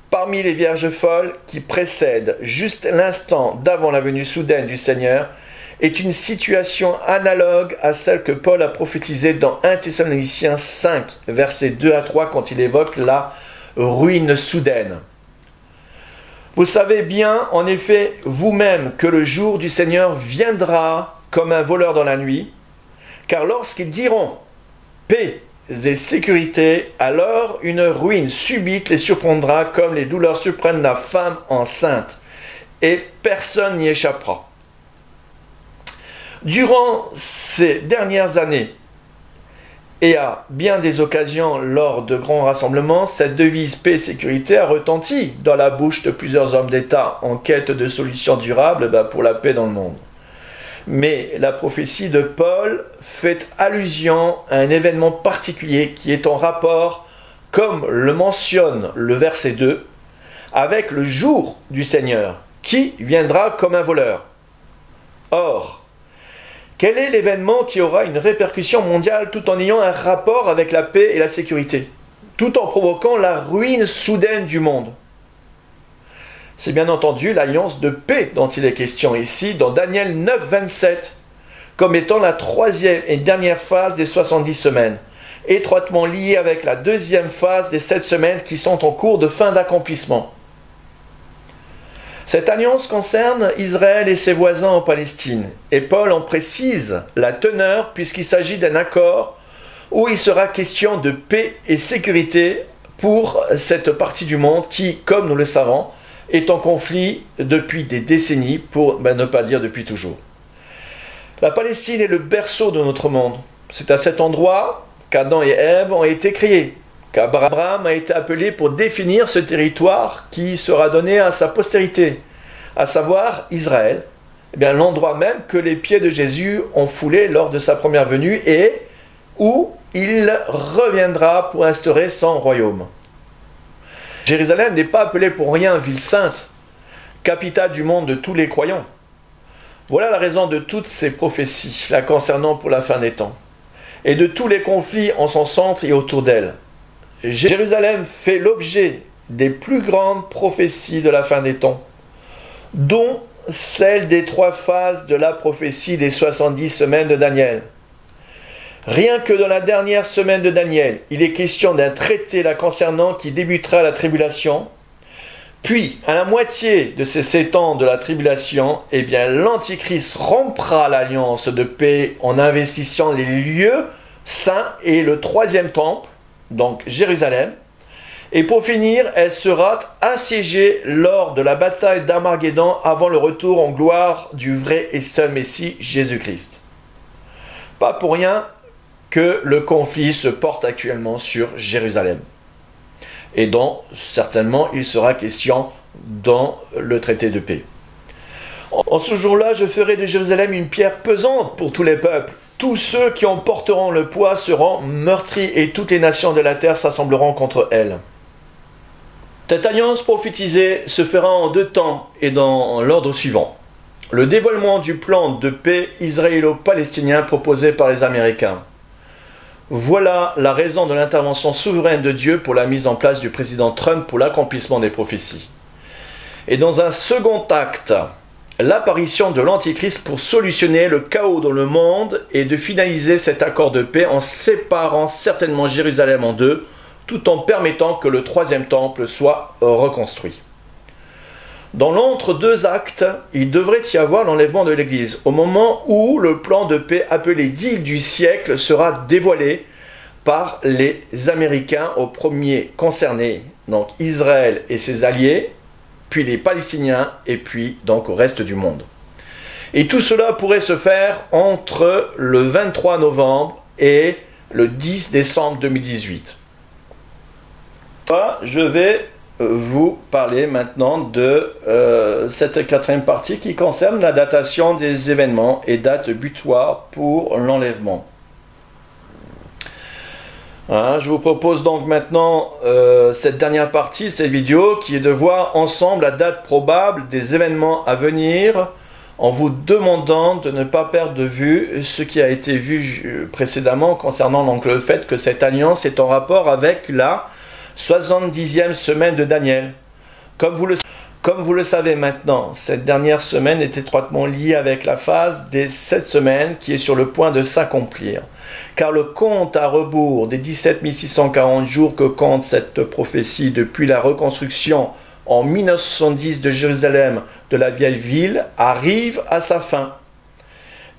parmi les vierges folles qui précède juste l'instant d'avant la venue soudaine du Seigneur est une situation analogue à celle que Paul a prophétisée dans 1 Thessaloniciens 5, versets 2 à 3, quand il évoque la ruine soudaine. Vous savez bien, en effet, vous-même, que le jour du Seigneur viendra comme un voleur dans la nuit, car lorsqu'ils diront paix et sécurité, alors une ruine subite les surprendra comme les douleurs surprennent la femme enceinte, et personne n'y échappera. Durant ces dernières années, et à bien des occasions lors de grands rassemblements, cette devise paix et sécurité a retenti dans la bouche de plusieurs hommes d'État en quête de solutions durables pour la paix dans le monde. Mais la prophétie de Paul fait allusion à un événement particulier qui est en rapport, comme le mentionne le verset 2, avec le jour du Seigneur, qui viendra comme un voleur. Or, quel est l'événement qui aura une répercussion mondiale tout en ayant un rapport avec la paix et la sécurité, tout en provoquant la ruine soudaine du monde? C'est bien entendu l'alliance de paix dont il est question ici dans Daniel 9, 27, comme étant la troisième et dernière phase des 70 semaines, étroitement liée avec la deuxième phase des 7 semaines qui sont en cours de fin d'accomplissement. Cette alliance concerne Israël et ses voisins en Palestine, et Paul en précise la teneur puisqu'il s'agit d'un accord où il sera question de paix et sécurité pour cette partie du monde qui, comme nous le savons, est en conflit depuis des décennies, pour ne pas dire depuis toujours. La Palestine est le berceau de notre monde. C'est à cet endroit qu'Adam et Ève ont été créés, qu'Abraham a été appelé pour définir ce territoire qui sera donné à sa postérité, à savoir Israël, l'endroit même que les pieds de Jésus ont foulé lors de sa première venue et où il reviendra pour instaurer son royaume. Jérusalem n'est pas appelée pour rien ville sainte, capitale du monde de tous les croyants. Voilà la raison de toutes ces prophéties la concernant pour la fin des temps, et de tous les conflits en son centre et autour d'elle. Jérusalem fait l'objet des plus grandes prophéties de la fin des temps, dont celle des 3 phases de la prophétie des 70 semaines de Daniel. Rien que dans la dernière semaine de Daniel, il est question d'un traité la concernant qui débutera la tribulation, Puis, à la moitié de ces 7 ans de la tribulation, eh bien, l'Antichrist rompra l'alliance de paix en investissant les lieux saints et le 3e temple, donc Jérusalem. Et pour finir, elle sera assiégée lors de la bataille d'Armageddon avant le retour en gloire du vrai et seul Messie, Jésus-Christ. Pas pour rien que le conflit se porte actuellement sur Jérusalem. Et dont certainement il sera question dans le traité de paix. En ce jour-là, je ferai de Jérusalem une pierre pesante pour tous les peuples. Tous ceux qui en porteront le poids seront meurtris et toutes les nations de la terre s'assembleront contre elle. Cette alliance prophétisée se fera en 2 temps et dans l'ordre suivant. Le dévoilement du plan de paix israélo-palestinien proposé par les Américains. Voilà la raison de l'intervention souveraine de Dieu pour la mise en place du président Trump pour l'accomplissement des prophéties. Et dans un second acte, l'apparition de l'Antichrist pour solutionner le chaos dans le monde et de finaliser cet accord de paix en séparant certainement Jérusalem en 2, tout en permettant que le 3e temple soit reconstruit. Dans l'entre-deux actes, il devrait y avoir l'enlèvement de l'Église, au moment où le plan de paix appelé deal du siècle sera dévoilé par les Américains aux premiers concernés, donc Israël et ses alliés, puis les Palestiniens et puis donc au reste du monde. Et tout cela pourrait se faire entre le 23 novembre et le 10 décembre 2018. Je vais vous parler maintenant de cette 4e partie qui concerne la datation des événements et date butoir pour l'enlèvement. Je vous propose donc maintenant cette dernière partie de cette vidéo qui est de voir ensemble la date probable des événements à venir en vous demandant de ne pas perdre de vue ce qui a été vu précédemment concernant donc le fait que cette alliance est en rapport avec la 70e semaine de Daniel. Comme vous le savez maintenant, cette dernière semaine est étroitement liée avec la phase des 7 semaines qui est sur le point de s'accomplir. Car le compte à rebours des 17 640 jours que compte cette prophétie depuis la reconstruction en 1970 de Jérusalem de la vieille ville arrive à sa fin.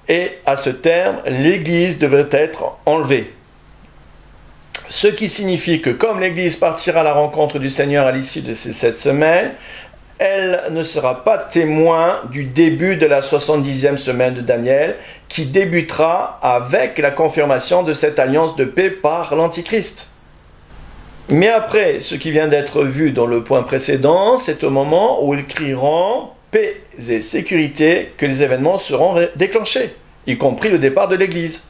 Et à ce terme, l'Église devrait être enlevée. Ce qui signifie que comme l'Église partira à la rencontre du Seigneur à l'issue de ces 7 semaines, elle ne sera pas témoin du début de la 70e semaine de Daniel, qui débutera avec la confirmation de cette alliance de paix par l'Antichrist. Mais après ce qui vient d'être vu dans le point précédent, c'est au moment où ils crieront paix et sécurité que les événements seront déclenchés, y compris le départ de l'Église.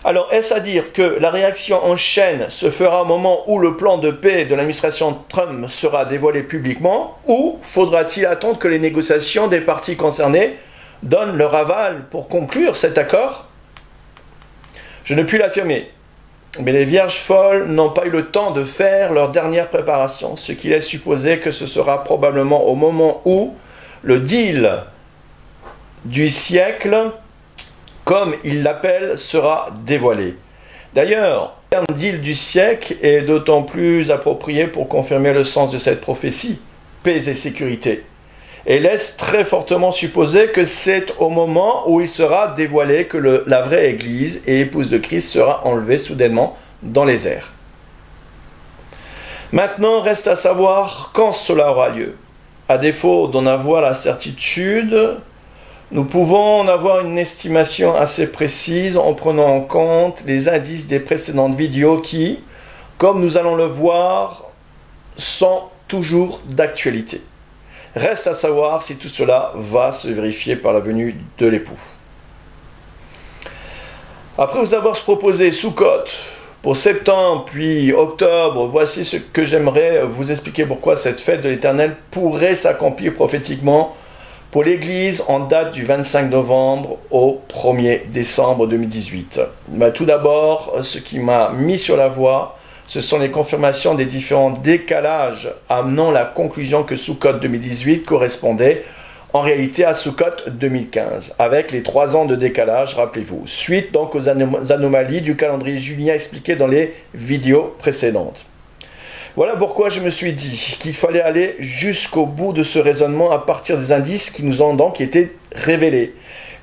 Alors, est-ce à dire que la réaction en chaîne se fera au moment où le plan de paix de l'administration Trump sera dévoilé publiquement, ou faudra-t-il attendre que les négociations des parties concernées donnent leur aval pour conclure cet accord? Je ne puis l'affirmer, mais les vierges folles n'ont pas eu le temps de faire leur dernière préparation, ce qui laisse supposer que ce sera probablement au moment où le deal du siècle, comme il l'appelle, sera dévoilé. D'ailleurs, le terme deal du siècle est d'autant plus approprié pour confirmer le sens de cette prophétie, paix et sécurité, et laisse très fortement supposer que c'est au moment où il sera dévoilé que la vraie Église et épouse de Christ sera enlevée soudainement dans les airs. Maintenant, reste à savoir quand cela aura lieu. À défaut d'en avoir la certitude, nous pouvons en avoir une estimation assez précise en prenant en compte les indices des précédentes vidéos qui, comme nous allons le voir, sont toujours d'actualité. Reste à savoir si tout cela va se vérifier par la venue de l'époux. Après vous avoir proposé Sukkot pour septembre puis octobre, voici ce que j'aimerais vous expliquer pourquoi cette fête de l'Éternel pourrait s'accomplir prophétiquement pour l'Église en date du 25 novembre au 1er décembre 2018. Tout d'abord, ce qui m'a mis sur la voie, ce sont les confirmations des différents décalages amenant la conclusion que Sukkot 2018 correspondait en réalité à Sukkot 2015, avec les 3 ans de décalage, rappelez-vous, suite donc aux anomalies du calendrier julien expliquées dans les vidéos précédentes. Voilà pourquoi je me suis dit qu'il fallait aller jusqu'au bout de ce raisonnement à partir des indices qui nous ont donc été révélés.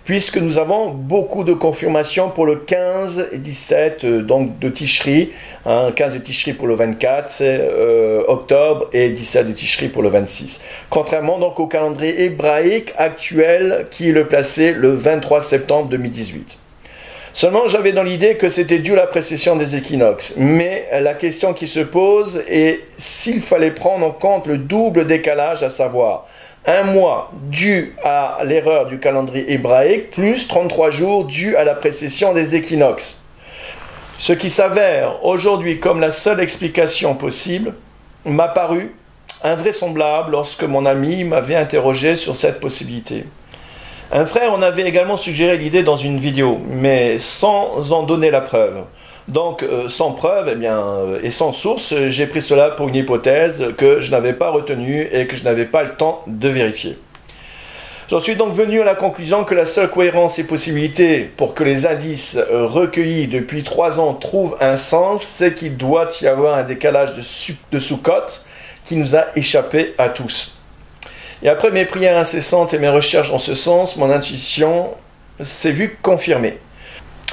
Puisque nous avons beaucoup de confirmations pour le 15 et 17 donc de Tishri, 15 de Tishri pour le 24 octobre et 17 de Tishri pour le 26. Contrairement donc au calendrier hébraïque actuel qui est le placé le 23 septembre 2018. Seulement j'avais dans l'idée que c'était dû à la précession des équinoxes, mais la question qui se pose est s'il fallait prendre en compte le double décalage, à savoir un mois dû à l'erreur du calendrier hébraïque, plus 33 jours dû à la précession des équinoxes. Ce qui s'avère aujourd'hui comme la seule explication possible m'a paru invraisemblable lorsque mon ami m'avait interrogé sur cette possibilité. Un frère en avait également suggéré l'idée dans une vidéo, mais sans en donner la preuve. Donc, sans preuve et sans source, j'ai pris cela pour une hypothèse que je n'avais pas retenue et que je n'avais pas le temps de vérifier. J'en suis donc venu à la conclusion que la seule cohérence et possibilité pour que les indices recueillis depuis 3 ans trouvent un sens, c'est qu'il doit y avoir un décalage de Sukkot qui nous a échappé à tous. Et après mes prières incessantes et mes recherches dans ce sens, mon intuition s'est vue confirmée.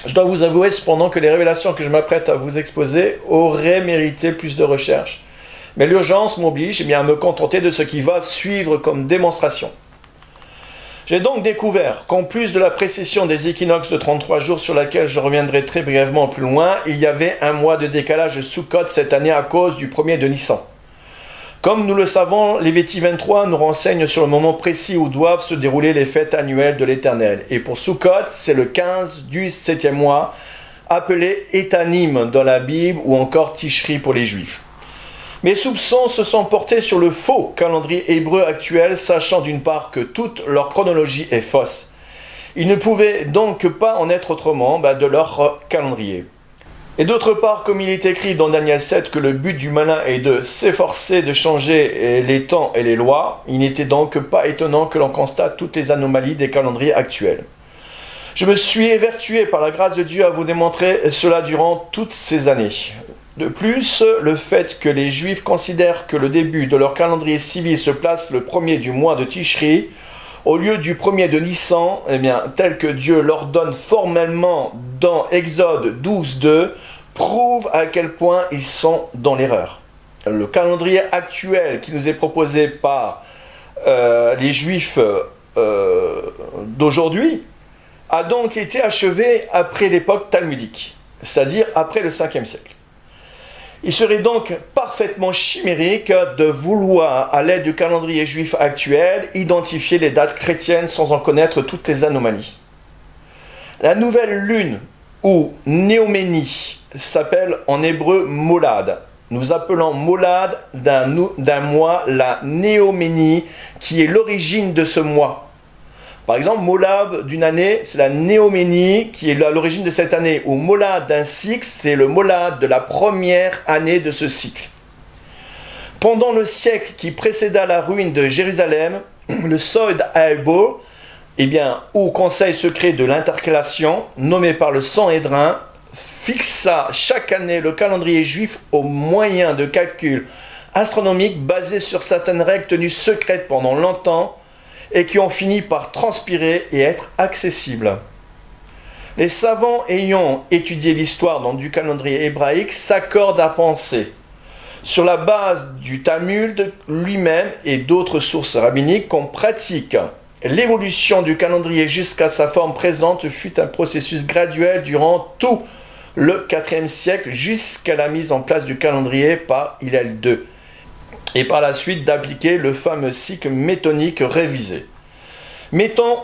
Je dois vous avouer cependant que les révélations que je m'apprête à vous exposer auraient mérité plus de recherche. Mais l'urgence m'oblige à me contenter de ce qui va suivre comme démonstration. J'ai donc découvert qu'en plus de la précession des équinoxes de 33 jours sur laquelle je reviendrai très brièvement plus loin, il y avait un mois de décalage de Sukkot cette année à cause du 1er de Nissan. Comme nous le savons, Lévitique 23 nous renseigne sur le moment précis où doivent se dérouler les fêtes annuelles de l'Éternel. Et pour Sukkot, c'est le 15 du 7e mois, appelé Étanim dans la Bible ou encore Tishri pour les Juifs. Mes soupçons se sont portés sur le faux calendrier hébreu actuel, sachant d'une part que toute leur chronologie est fausse. Ils ne pouvaient donc pas en être autrement de leur calendrier. Et d'autre part, comme il est écrit dans Daniel 7 que le but du malin est de s'efforcer de changer les temps et les lois, il n'était donc pas étonnant que l'on constate toutes les anomalies des calendriers actuels. Je me suis évertué par la grâce de Dieu à vous démontrer cela durant toutes ces années. De plus, le fait que les Juifs considèrent que le début de leur calendrier civil se place le 1er du mois de Tishri, au lieu du 1er de Nissan, tel que Dieu l'ordonne formellement dans Exode 12:2, prouve à quel point ils sont dans l'erreur. Le calendrier actuel qui nous est proposé par les Juifs d'aujourd'hui a donc été achevé après l'époque talmudique, c'est-à-dire après le 5e siècle. Il serait donc parfaitement chimérique de vouloir, à l'aide du calendrier juif actuel, identifier les dates chrétiennes sans en connaître toutes les anomalies. La nouvelle lune, ou Néoménie, s'appelle en hébreu Molad. Nous appelons Molad d'un mois la Néoménie, qui est l'origine de ce mois. Par exemple, Molad d'une année, c'est la Néoménie qui est à l'origine de cette année. Ou Molad d'un cycle, c'est le Molad de la première année de ce cycle. Pendant le siècle qui précéda la ruine de Jérusalem, le Sod Haelbo, ou Conseil secret de l'intercalation, nommé par le Sanhédrin, fixa chaque année le calendrier juif au moyen de calculs astronomiques basés sur certaines règles tenues secrètes pendant longtemps, et qui ont fini par transpirer et être accessibles. Les savants ayant étudié l'histoire du calendrier hébraïque s'accordent à penser, sur la base du Talmud lui-même et d'autres sources rabbiniques, qu'on pratique l'évolution du calendrier jusqu'à sa forme présente fut un processus graduel durant tout le IVe siècle jusqu'à la mise en place du calendrier par Hillel II. Et par la suite d'appliquer le fameux cycle métonique révisé. Méton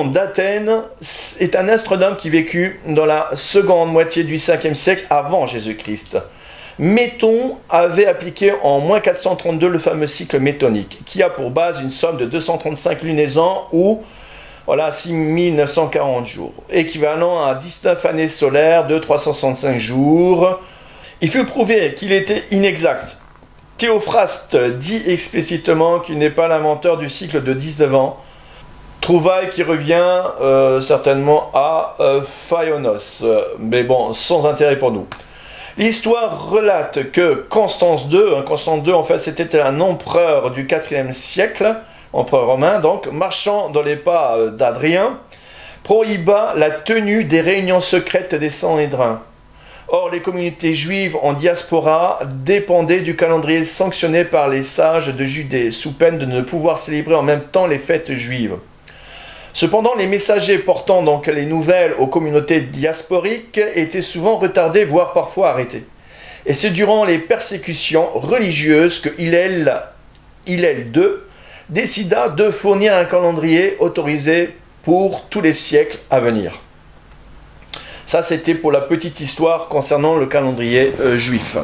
d'Athènes est un astronome qui vécut dans la seconde moitié du 5e siècle avant Jésus-Christ. Méton avait appliqué en moins 432 le fameux cycle métonique, qui a pour base une somme de 235 lunaisons ou 6940 jours, équivalent à 19 années solaires de 365 jours. Il fut prouvé qu'il était inexact. Théophraste dit explicitement qu'il n'est pas l'inventeur du cycle de 19 ans, trouvaille qui revient certainement à Phaionos, mais bon, sans intérêt pour nous. L'histoire relate que Constance II, en fait c'était un empereur du IVe siècle, empereur romain donc, marchant dans les pas d'Adrien, prohiba la tenue des réunions secrètes des Sanhédrins. Or, les communautés juives en diaspora dépendaient du calendrier sanctionné par les sages de Judée, sous peine de ne pouvoir célébrer en même temps les fêtes juives. Cependant, les messagers portant donc les nouvelles aux communautés diasporiques étaient souvent retardés, voire parfois arrêtés. Et c'est durant les persécutions religieuses que Hillel II décida de fournir un calendrier autorisé pour tous les siècles à venir. Ça, c'était pour la petite histoire concernant le calendrier juif.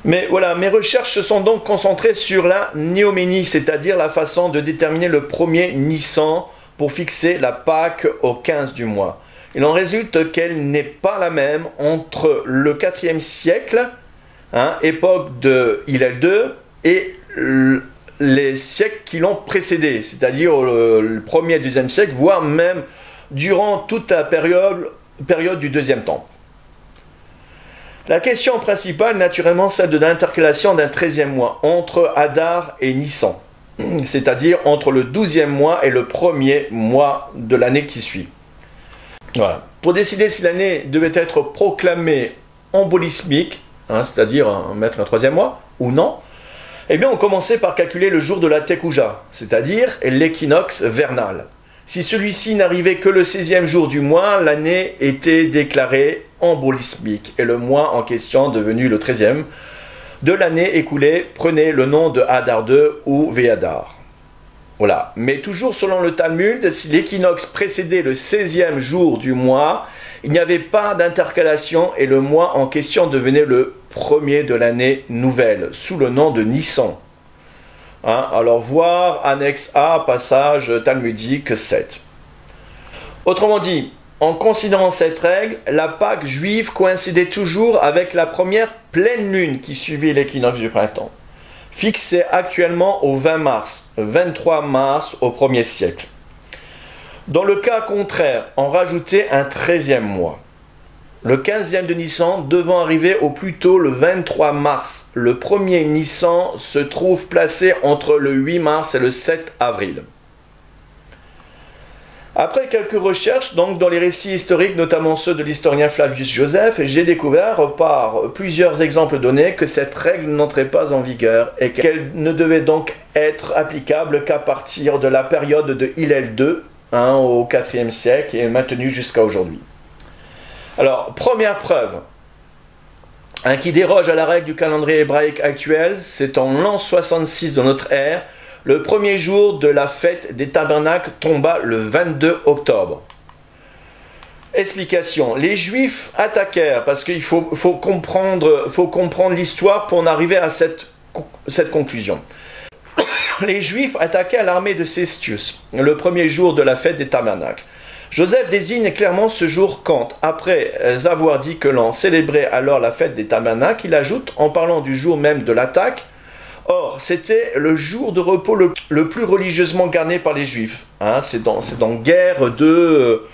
Mais voilà, mes recherches se sont donc concentrées sur la néoménie, c'est-à-dire la façon de déterminer le premier Nissan pour fixer la Pâque au 15 du mois. Il en résulte qu'elle n'est pas la même entre le 4e siècle, époque de Hillel II, et les siècles qui l'ont précédé, c'est-à-dire le 1er et 2e siècle, voire même durant toute la période du 2e temple. La question principale, naturellement, celle de l'intercalation d'un 13e mois entre Adar et Nissan, c'est-à-dire entre le 12e mois et le 1er mois de l'année qui suit. Voilà. Pour décider si l'année devait être proclamée embolismique, c'est-à-dire mettre un 3e mois, ou non, eh bien on commençait par calculer le jour de la Tekouja, c'est-à-dire l'équinoxe vernal. Si celui-ci n'arrivait que le 16e jour du mois, l'année était déclarée embolismique et le mois en question, devenu le 13e de l'année écoulée, prenait le nom de Adar II ou Véadar. Voilà. Mais toujours selon le Talmud, si l'équinoxe précédait le 16e jour du mois, il n'y avait pas d'intercalation et le mois en question devenait le premier de l'année nouvelle, sous le nom de Nissan. Alors voir annexe A, passage talmudique 7. Autrement dit, en considérant cette règle, la Pâque juive coïncidait toujours avec la première pleine lune qui suivait l'équinoxe du printemps, fixée actuellement au 20 mars, 23 mars au 1er siècle. Dans le cas contraire, on rajoutait un 13e mois. Le 15e de Nissan devant arriver au plus tôt le 23 mars. Le premier Nissan se trouve placé entre le 8 mars et le 7 avril. Après quelques recherches, donc dans les récits historiques, notamment ceux de l'historien Flavius Joseph, j'ai découvert par plusieurs exemples donnés que cette règle n'entrait pas en vigueur et qu'elle ne devait donc être applicable qu'à partir de la période de Hillel II, au IVe siècle, et maintenue jusqu'à aujourd'hui. Alors, première preuve, qui déroge à la règle du calendrier hébraïque actuel, c'est en l'an 66 de notre ère, le premier jour de la fête des tabernacles tomba le 22 octobre. Explication, les Juifs attaquèrent, parce qu'il faut comprendre l'histoire pour en arriver à cette conclusion. Les Juifs attaquèrent l'armée de Cestius, le premier jour de la fête des tabernacles. Joseph désigne clairement ce jour quand, après avoir dit que l'on célébrait alors la fête des tabernacles, il ajoute, en parlant du jour même de l'attaque, « Or, c'était le jour de repos le plus religieusement garni par les Juifs. » C'est dans Guerre 2,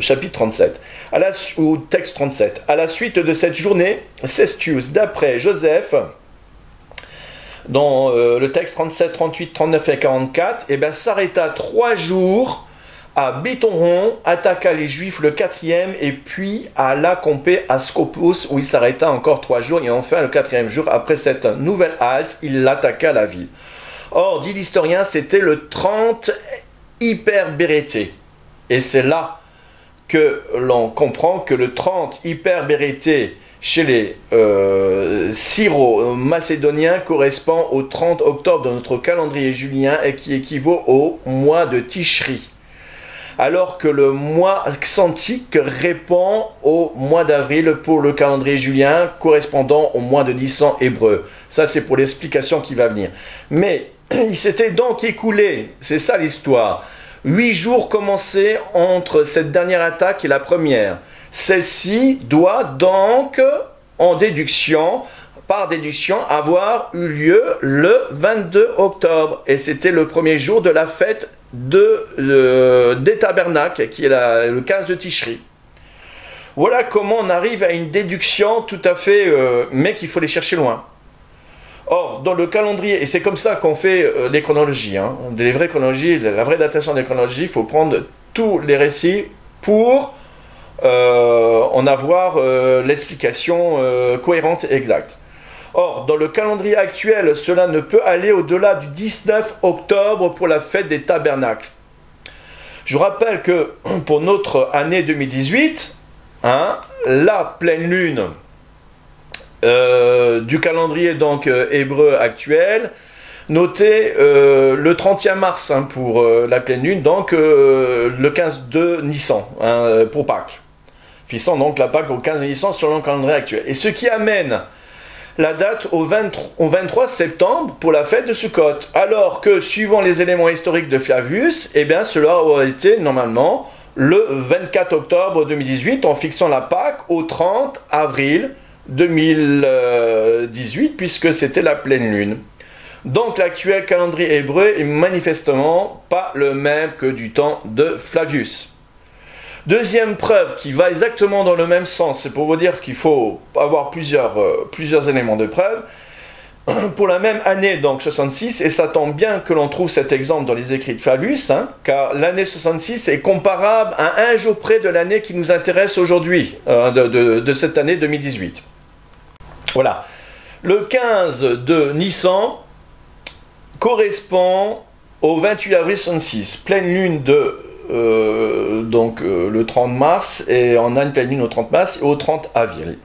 chapitre 37, ou texte 37. À la suite de cette journée, Cestius, d'après Joseph, dans le texte 37, 38, 39 et 44, s'arrêta 3 jours à Bétonron, attaqua les Juifs le 4e, et puis à Lacompé, à Scopus, où il s'arrêta encore 3 jours, et enfin le 4e jour, après cette nouvelle halte, il attaqua la ville. Or, dit l'historien, c'était le 30 Hyperbérété. Et c'est là que l'on comprend que le 30 Hyperbérété, chez les Syro-Macédoniens, correspond au 30 octobre de notre calendrier julien et qui équivaut au mois de Tishri, alors que le mois xantique répond au mois d'avril pour le calendrier julien, correspondant au mois de Nissan hébreu. Ça, c'est pour l'explication qui va venir. Mais il s'était donc écoulé, c'est ça l'histoire, 8 jours commencés entre cette dernière attaque et la première. Celle-ci doit donc, par déduction, avoir eu lieu le 22 octobre. Et c'était le premier jour de la fête des tabernacles, qui est le 15 de Tishri. Voilà comment on arrive à une déduction tout à fait, mais qu'il faut les chercher loin. Or, dans le calendrier, et c'est comme ça qu'on fait les chronologies, hein, les vraies chronologies, la vraie datation des chronologies, il faut prendre tous les récits pour en avoir l'explication cohérente et exacte. Or, dans le calendrier actuel, cela ne peut aller au-delà du 19 octobre pour la fête des tabernacles. Je vous rappelle que pour notre année 2018, hein, la pleine lune du calendrier donc hébreu actuel, notez le 31 mars hein, pour la pleine lune, donc le 15 de Nissan hein, pour Pâques. Fixant donc la Pâques au 15 de Nissan selon le calendrier actuel. Et ce qui amène la date au 23 septembre pour la fête de Sukkot. Alors que, suivant les éléments historiques de Flavius, eh bien, cela aurait été normalement le 24 octobre 2018 en fixant la Pâques au 30 avril 2018 puisque c'était la pleine lune. Donc l'actuel calendrier hébreu est manifestement pas le même que du temps de Flavius. Deuxième preuve qui va exactement dans le même sens, c'est pour vous dire qu'il faut avoir plusieurs éléments de preuve. Pour la même année, donc 66, et ça tombe bien que l'on trouve cet exemple dans les écrits de Flavius, hein, car l'année 66 est comparable à un jour près de l'année qui nous intéresse aujourd'hui, de cette année 2018. Voilà. Le 15 de Nissan correspond au 28 avril 66, pleine lune de le 30 mars, et on a une pleine lune au 30 mars et au 30 avril.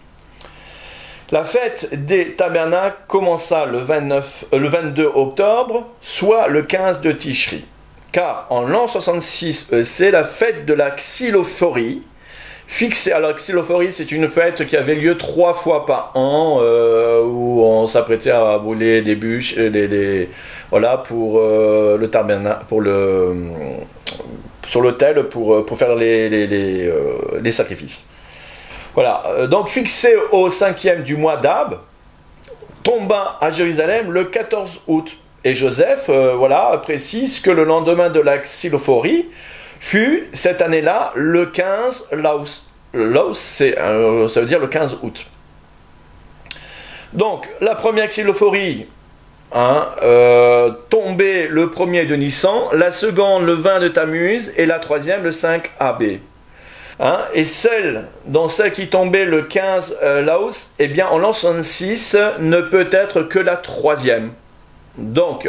La fête des tabernacles commença le 22 octobre, soit le 15 de Tishri. Car en l'an 66, c'est la fête de la xylophorie, fixée. Alors, la xylophorie, c'est une fête qui avait lieu 3 fois par an, où on s'apprêtait à brûler des bûches, voilà, pour le tabernacle, sur l'autel pour faire les sacrifices. Voilà, donc fixé au 5e du mois d'Ab, tomba à Jérusalem le 14 août. Et Joseph précise que le lendemain de la xylophorie fut cette année-là le 15 Laus. Laus, ça veut dire le 15 août. Donc la première xylophorie tombée le 1er de Nissan, la seconde le 20 de Tammuz et la troisième le 5 Ab. Et celle qui tombait le 15 Laos, eh bien en l'an 66 ne peut être que la troisième. Donc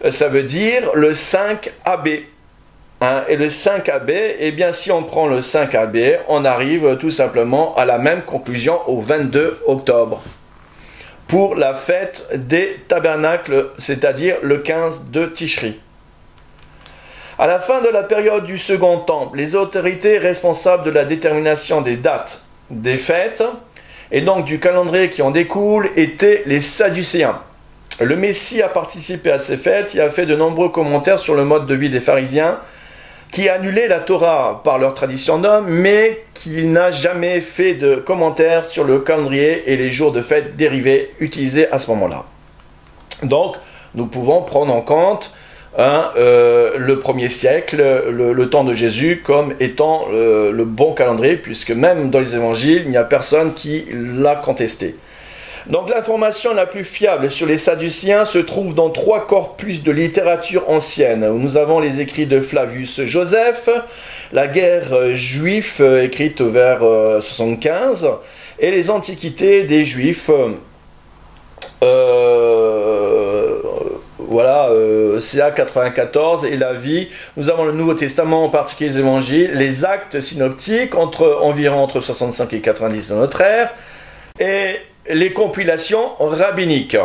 ça veut dire le 5 Ab. Et le 5 Ab, eh bien si on prend le 5 Ab, on arrive tout simplement à la même conclusion au 22 octobre. Pour la fête des tabernacles, c'est-à-dire le 15 de Tishri. À la fin de la période du Second Temple, les autorités responsables de la détermination des dates des fêtes, et donc du calendrier qui en découle, étaient les Sadducéens. Le Messie a participé à ces fêtes, il a fait de nombreux commentaires sur le mode de vie des pharisiens, qui annulaient la Torah par leur tradition d'homme, mais qu'il n'a jamais fait de commentaires sur le calendrier et les jours de fête dérivés utilisés à ce moment-là. Donc, nous pouvons prendre en compte le 1er siècle, le temps de Jésus, comme étant le bon calendrier, puisque même dans les évangiles, il n'y a personne qui l'a contesté. Donc l'information la plus fiable sur les Sadduciens se trouve dans 3 corpus de littérature ancienne, où nous avons les écrits de Flavius Joseph, la guerre juive écrite vers 75, et les antiquités des Juifs, CA 94 et la vie. Nous avons le Nouveau Testament, en particulier les évangiles, les actes synoptiques environ entre 65 et 90 de notre ère, et les compilations rabbiniques.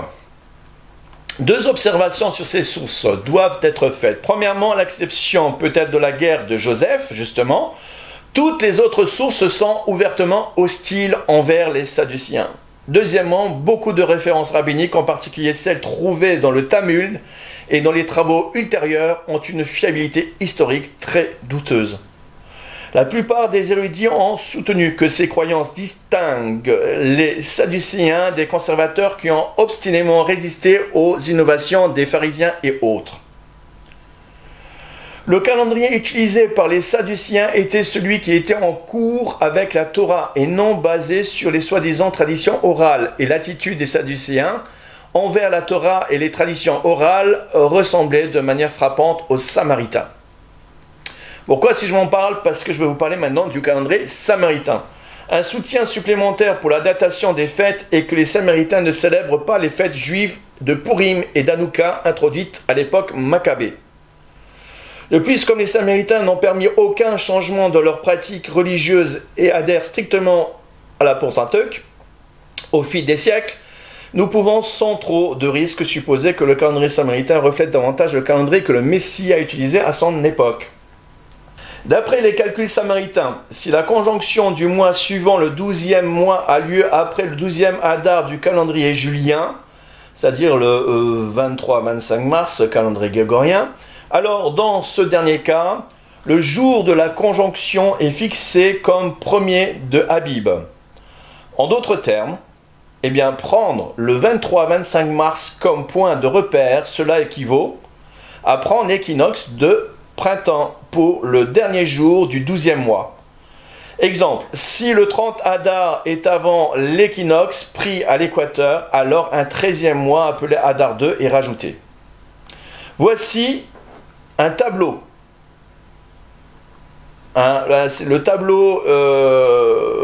2 observations sur ces sources doivent être faites. Premièrement, à l'exception peut-être de la guerre de Joseph, justement, toutes les autres sources sont ouvertement hostiles envers les Sadduciens. Deuxièmement, beaucoup de références rabbiniques, en particulier celles trouvées dans le Talmud et dans les travaux ultérieurs, ont une fiabilité historique très douteuse. La plupart des érudits ont soutenu que ces croyances distinguent les Sadducéens des conservateurs qui ont obstinément résisté aux innovations des pharisiens et autres. Le calendrier utilisé par les Sadduciens était celui qui était en cours avec la Torah et non basé sur les soi-disant traditions orales. Et l'attitude des Sadduciens envers la Torah et les traditions orales ressemblait de manière frappante aux Samaritains. Pourquoi si je m'en parle? Parce que je vais vous parler maintenant du calendrier samaritain. Un soutien supplémentaire pour la datation des fêtes est que les Samaritains ne célèbrent pas les fêtes juives de Purim et d'Hanouka introduites à l'époque Maccabée. De plus, comme les Samaritains n'ont permis aucun changement dans leurs pratiques religieuses et adhèrent strictement à la Pentateuque, au fil des siècles, nous pouvons sans trop de risque supposer que le calendrier samaritain reflète davantage le calendrier que le Messie a utilisé à son époque. D'après les calculs samaritains, si la conjonction du mois suivant le 12e mois a lieu après le 12e Hadar du calendrier julien, c'est-à-dire le 23-25 mars, calendrier grégorien, alors dans ce dernier cas, le jour de la conjonction est fixé comme premier de Habib. En d'autres termes, eh bien, prendre le 23-25 mars comme point de repère, cela équivaut à prendre l'équinoxe de printemps pour le dernier jour du 12e mois. Exemple, si le 30 Hadar est avant l'équinoxe pris à l'équateur, alors un 13e mois appelé Hadar 2 est rajouté. Voici un tableau. Le tableau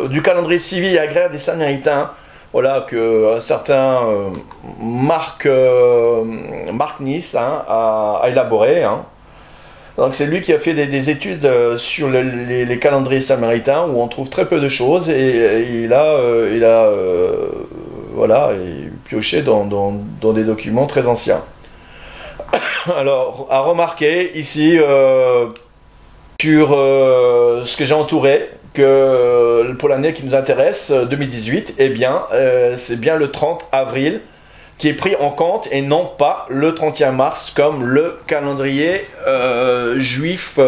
du calendrier civil et agraire des Samaritains, voilà, que un certain Marc Nice a élaboré. Donc c'est lui qui a fait des études sur les calendriers samaritains où on trouve très peu de choses et il a pioché dans des documents très anciens. Alors, à remarquer ici sur ce que j'ai entouré, que pour l'année qui nous intéresse, 2018, eh bien, c'est bien le 30 avril qui est pris en compte et non pas le 31 mars comme le calendrier juif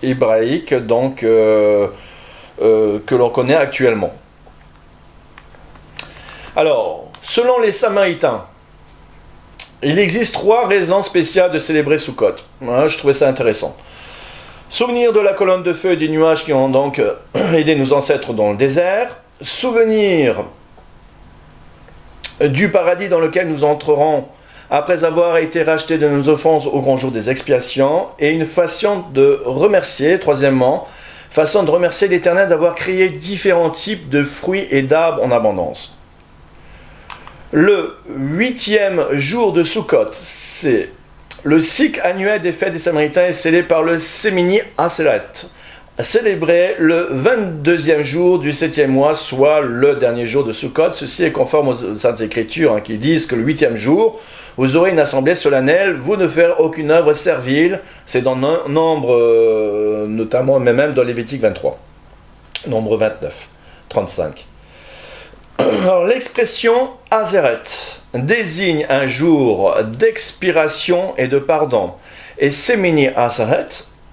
hébraïque donc, que l'on connaît actuellement. Alors, selon les Samaritains, il existe 3 raisons spéciales de célébrer Sukkot. Je trouvais ça intéressant. Souvenir de la colonne de feu et des nuages qui ont donc aidé nos ancêtres dans le désert. Souvenir du paradis dans lequel nous entrerons après avoir été rachetés de nos offenses au grand jour des expiations. Et une façon de remercier, troisièmement, façon de remercier l'Éternel d'avoir créé différents types de fruits et d'arbres en abondance. Le 8e jour de Sukkot, c'est le cycle annuel des fêtes des Samaritains est scellé par le Sémini Aseret, célébré le 22e jour du 7e mois, soit le dernier jour de Sukkot. Ceci est conforme aux Saintes Écritures qui disent que le 8e jour, vous aurez une assemblée solennelle, vous ne ferez aucune œuvre servile. C'est dans Nombre, notamment, mais même dans Lévitique 23, Nombre 29, 35. Alors, l'expression Aseret désigne un jour d'expiration et de pardon. Et Sémini Aseret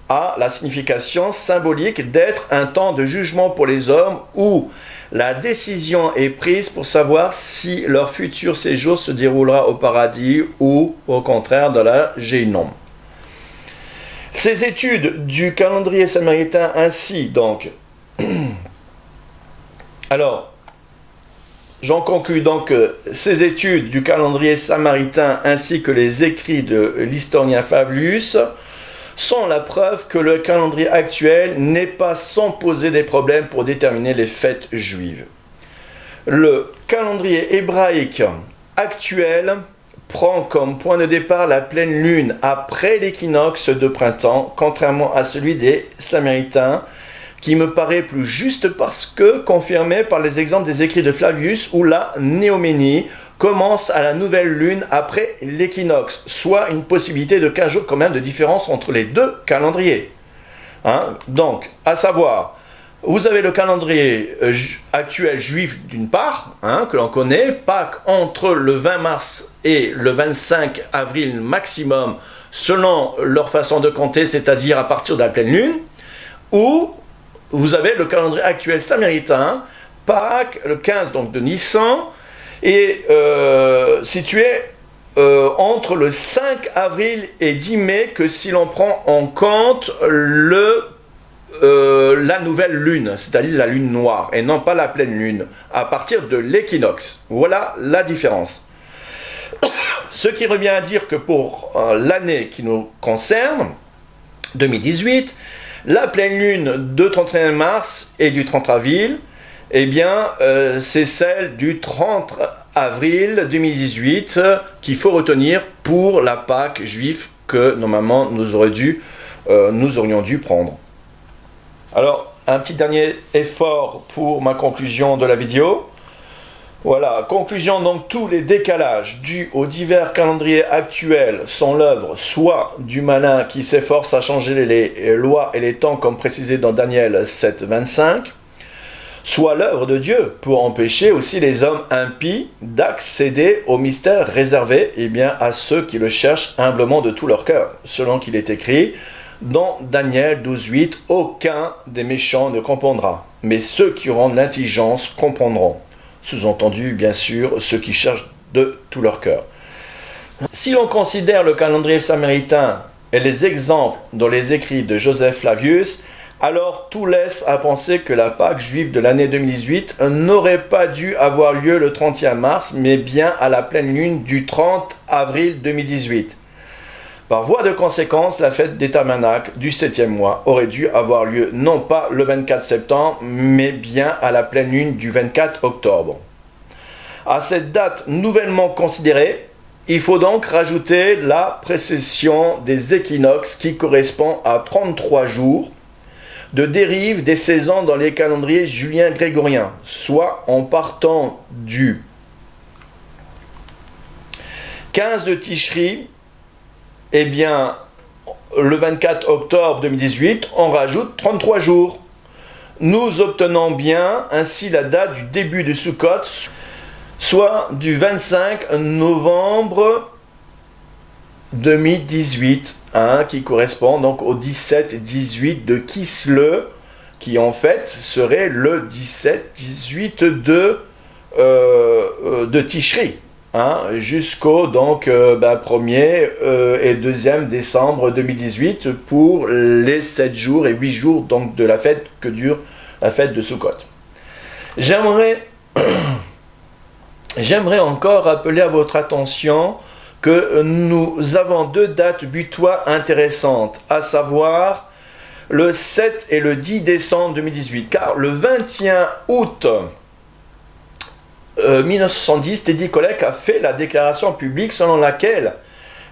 a la signification symbolique d'être un temps de jugement pour les hommes où la décision est prise pour savoir si leur futur séjour se déroulera au paradis ou au contraire dans la Géhinnom. Ces études du calendrier samaritain ainsi donc alors j'en conclus donc que ces études du calendrier samaritain ainsi que les écrits de l'historien Flavius sont la preuve que le calendrier actuel n'est pas sans poser des problèmes pour déterminer les fêtes juives. Le calendrier hébraïque actuel prend comme point de départ la pleine lune après l'équinoxe de printemps, contrairement à celui des Samaritains, qui me paraît plus juste parce que confirmé par les exemples des écrits de Flavius où la néoménie commence à la nouvelle lune après l'équinoxe, soit une possibilité de 15 jours quand même de différence entre les deux calendriers. Donc, à savoir, vous avez le calendrier actuel juif d'une part, que l'on connaît, Pâques entre le 20 mars et le 25 avril maximum, selon leur façon de compter, c'est-à-dire à partir de la pleine lune, ou vous avez le calendrier actuel samaritain, Pâques, le 15 donc de Nissan, et situé entre le 5 avril et 10 mai que si l'on prend en compte la nouvelle lune, c'est-à-dire la lune noire, et non pas la pleine lune, à partir de l'équinoxe. Voilà la différence. Ce qui revient à dire que pour l'année qui nous concerne, 2018, la pleine lune de 31 mars et du 30 avril, eh bien, c'est celle du 30 avril 2018 qu'il faut retenir pour la Pâque juive que normalement nous aurions dû prendre. Alors, un petit dernier effort pour ma conclusion de la vidéo. Voilà, conclusion, donc tous les décalages dus aux divers calendriers actuels sont l'œuvre soit du malin qui s'efforce à changer les lois et les temps comme précisé dans Daniel 7, 25, soit l'œuvre de Dieu pour empêcher aussi les hommes impies d'accéder au mystère réservé à ceux qui le cherchent humblement de tout leur cœur, selon qu'il est écrit dans Daniel 12, 8, « Aucun des méchants ne comprendra, mais ceux qui auront l'intelligence comprendront. » Sous-entendu, bien sûr, ceux qui cherchent de tout leur cœur. Si l'on considère le calendrier samaritain et les exemples dans les écrits de Joseph Flavius, alors tout laisse à penser que la Pâque juive de l'année 2018 n'aurait pas dû avoir lieu le 31 mars, mais bien à la pleine lune du 30 avril 2018. Par voie de conséquence, la fête des tabernacles du 7e mois aurait dû avoir lieu non pas le 24 septembre, mais bien à la pleine lune du 24 octobre. À cette date nouvellement considérée, il faut donc rajouter la précession des équinoxes qui correspond à 33 jours de dérive des saisons dans les calendriers juliens grégoriens, soit en partant du 15 de Tishri, le 24 octobre 2018, on rajoute 33 jours. Nous obtenons bien ainsi la date du début de Sukkot, soit du 25 novembre 2018, qui correspond donc au 17-18 de Kislev, qui en fait serait le 17-18 de Tishri. Jusqu'au 1er et 2e décembre 2018 pour les 7 jours et 8 jours donc, de la fête que dure la fête de Sukkot. J'aimerais encore rappeler à votre attention que nous avons 2 dates butoirs intéressantes, à savoir le 7 et le 10 décembre 2018, car le 21 août 1970, Teddy Kollek a fait la déclaration publique selon laquelle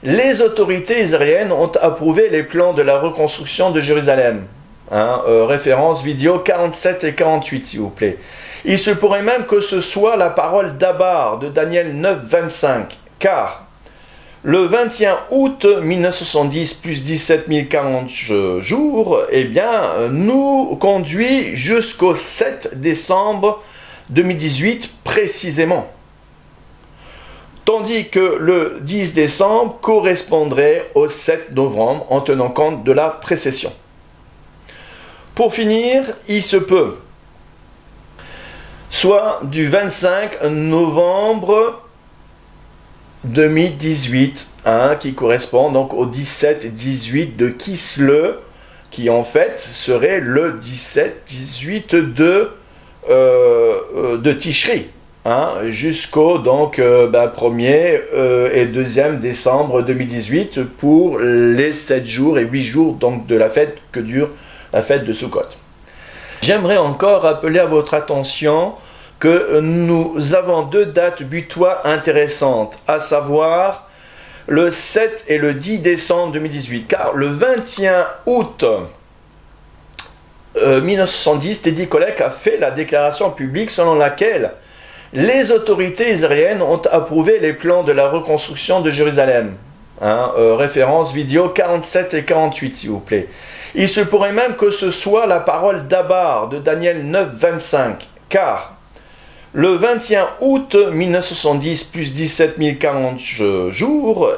les autorités israéliennes ont approuvé les plans de la reconstruction de Jérusalem. Référence vidéo 47 et 48, s'il vous plaît. Il se pourrait même que ce soit la parole d'Abar de Daniel 9, 25, car le 21 août 1970 plus 17 040 jours, nous conduit jusqu'au 7 décembre 2018 précisément, tandis que le 10 décembre correspondrait au 7 novembre en tenant compte de la précession. Pour finir, il se peut soit du 25 novembre 2018, qui correspond donc au 17-18 de Kislev, qui en fait serait le 17-18 de Tishri, jusqu'au 1er et 2e décembre 2018 pour les 7 jours et 8 jours donc, de la fête que dure la fête de Sukkot. J'aimerais encore rappeler à votre attention que nous avons 2 dates butoirs intéressantes, à savoir le 7 et le 10 décembre 2018, car le 21 août 1970, Teddy Kollek a fait la déclaration publique selon laquelle les autorités israéliennes ont approuvé les plans de la reconstruction de Jérusalem. Référence vidéo 47 et 48, s'il vous plaît. Il se pourrait même que ce soit la parole d'Abar de Daniel 9, 25, car le 21 août 1970 plus 17 040 jours,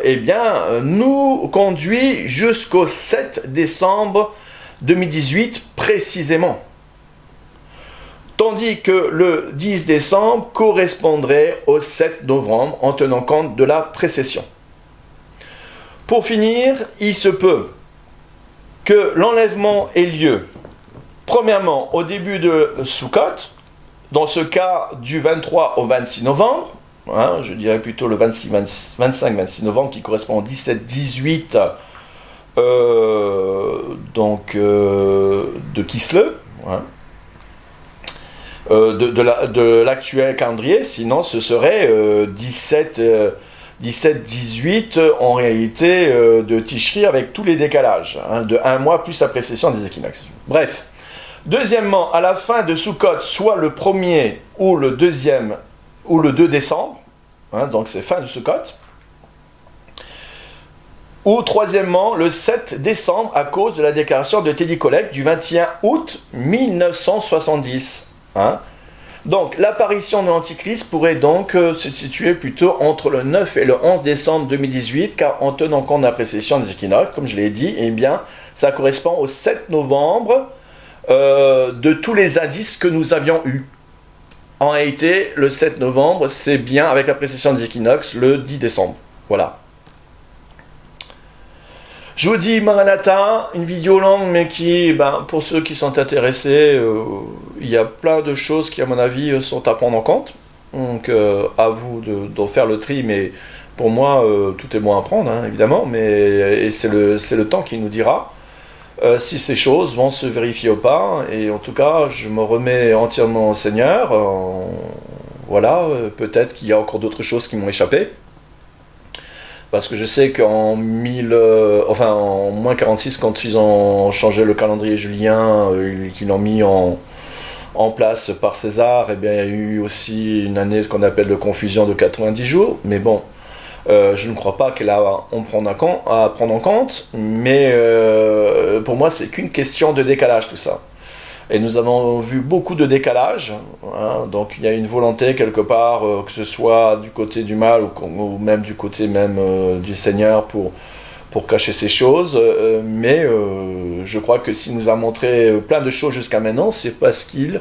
nous conduit jusqu'au 7 décembre 2018 précisément, Tandis que le 10 décembre correspondrait au 7 novembre en tenant compte de la précession. Pour finir, il se peut que l'enlèvement ait lieu, premièrement, au début de Sukkot, dans ce cas du 23 au 26 novembre, hein, je dirais plutôt le 25-26 novembre, qui correspond au 17-18 de Kislev, hein, de l'actuel calendrier, sinon ce serait 17-18 en réalité de Tishri avec tous les décalages, hein, de un mois plus la précession des équinoxes. Bref. Deuxièmement, à la fin de Sukkot, soit le 1er ou le 2e ou le 2 décembre, hein, donc c'est fin de Sukkot, ou troisièmement, le 7 décembre à cause de la déclaration de Teddy Kollek du 21 août 1970. Hein. Donc l'apparition de l'Antichrist pourrait donc se situer plutôt entre le 9 et le 11 décembre 2018, car en tenant compte de la précession des équinoxes, comme je l'ai dit, eh bien, ça correspond au 7 novembre, de tous les indices que nous avions eus. En réalité, le 7 novembre, c'est bien avec la précession des équinoxes, le 10 décembre. Voilà. Je vous dis Maranatha, une vidéo longue, mais qui, pour ceux qui sont intéressés, il y a plein de choses qui, à mon avis, sont à prendre en compte. Donc, à vous de faire le tri, mais pour moi, tout est bon à prendre, hein, évidemment, mais c'est le temps qui nous dira si ces choses vont se vérifier ou pas. Et en tout cas, je me remets entièrement au Seigneur. Voilà, peut-être qu'il y a encore d'autres choses qui m'ont échappé. Parce que je sais qu'en en moins 46, quand ils ont changé le calendrier julien, qu'ils l'ont mis en place par César, eh bien, il y a eu aussi une année qu'on appelle de confusion de 90 jours. Mais bon, je ne crois pas qu'elle a à prendre en compte, mais pour moi, c'est qu'une question de décalage, tout ça. Et nous avons vu beaucoup de décalage, hein, donc il y a une volonté quelque part, que ce soit du côté du mal ou même du côté du Seigneur pour cacher ces choses, mais je crois que s'il nous a montré plein de choses jusqu'à maintenant, c'est parce qu'il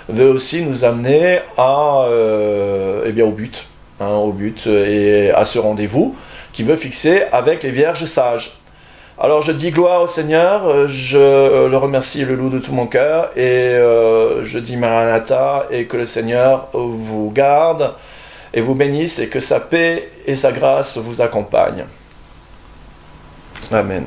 veut aussi nous amener au but. Hein, au but et à ce rendez-vous qu'il veut fixer avec les vierges sages. Alors je dis gloire au Seigneur, je le remercie, le loue de tout mon cœur, et je dis Maranatha, et que le Seigneur vous garde et vous bénisse, et que sa paix et sa grâce vous accompagnent. Amen.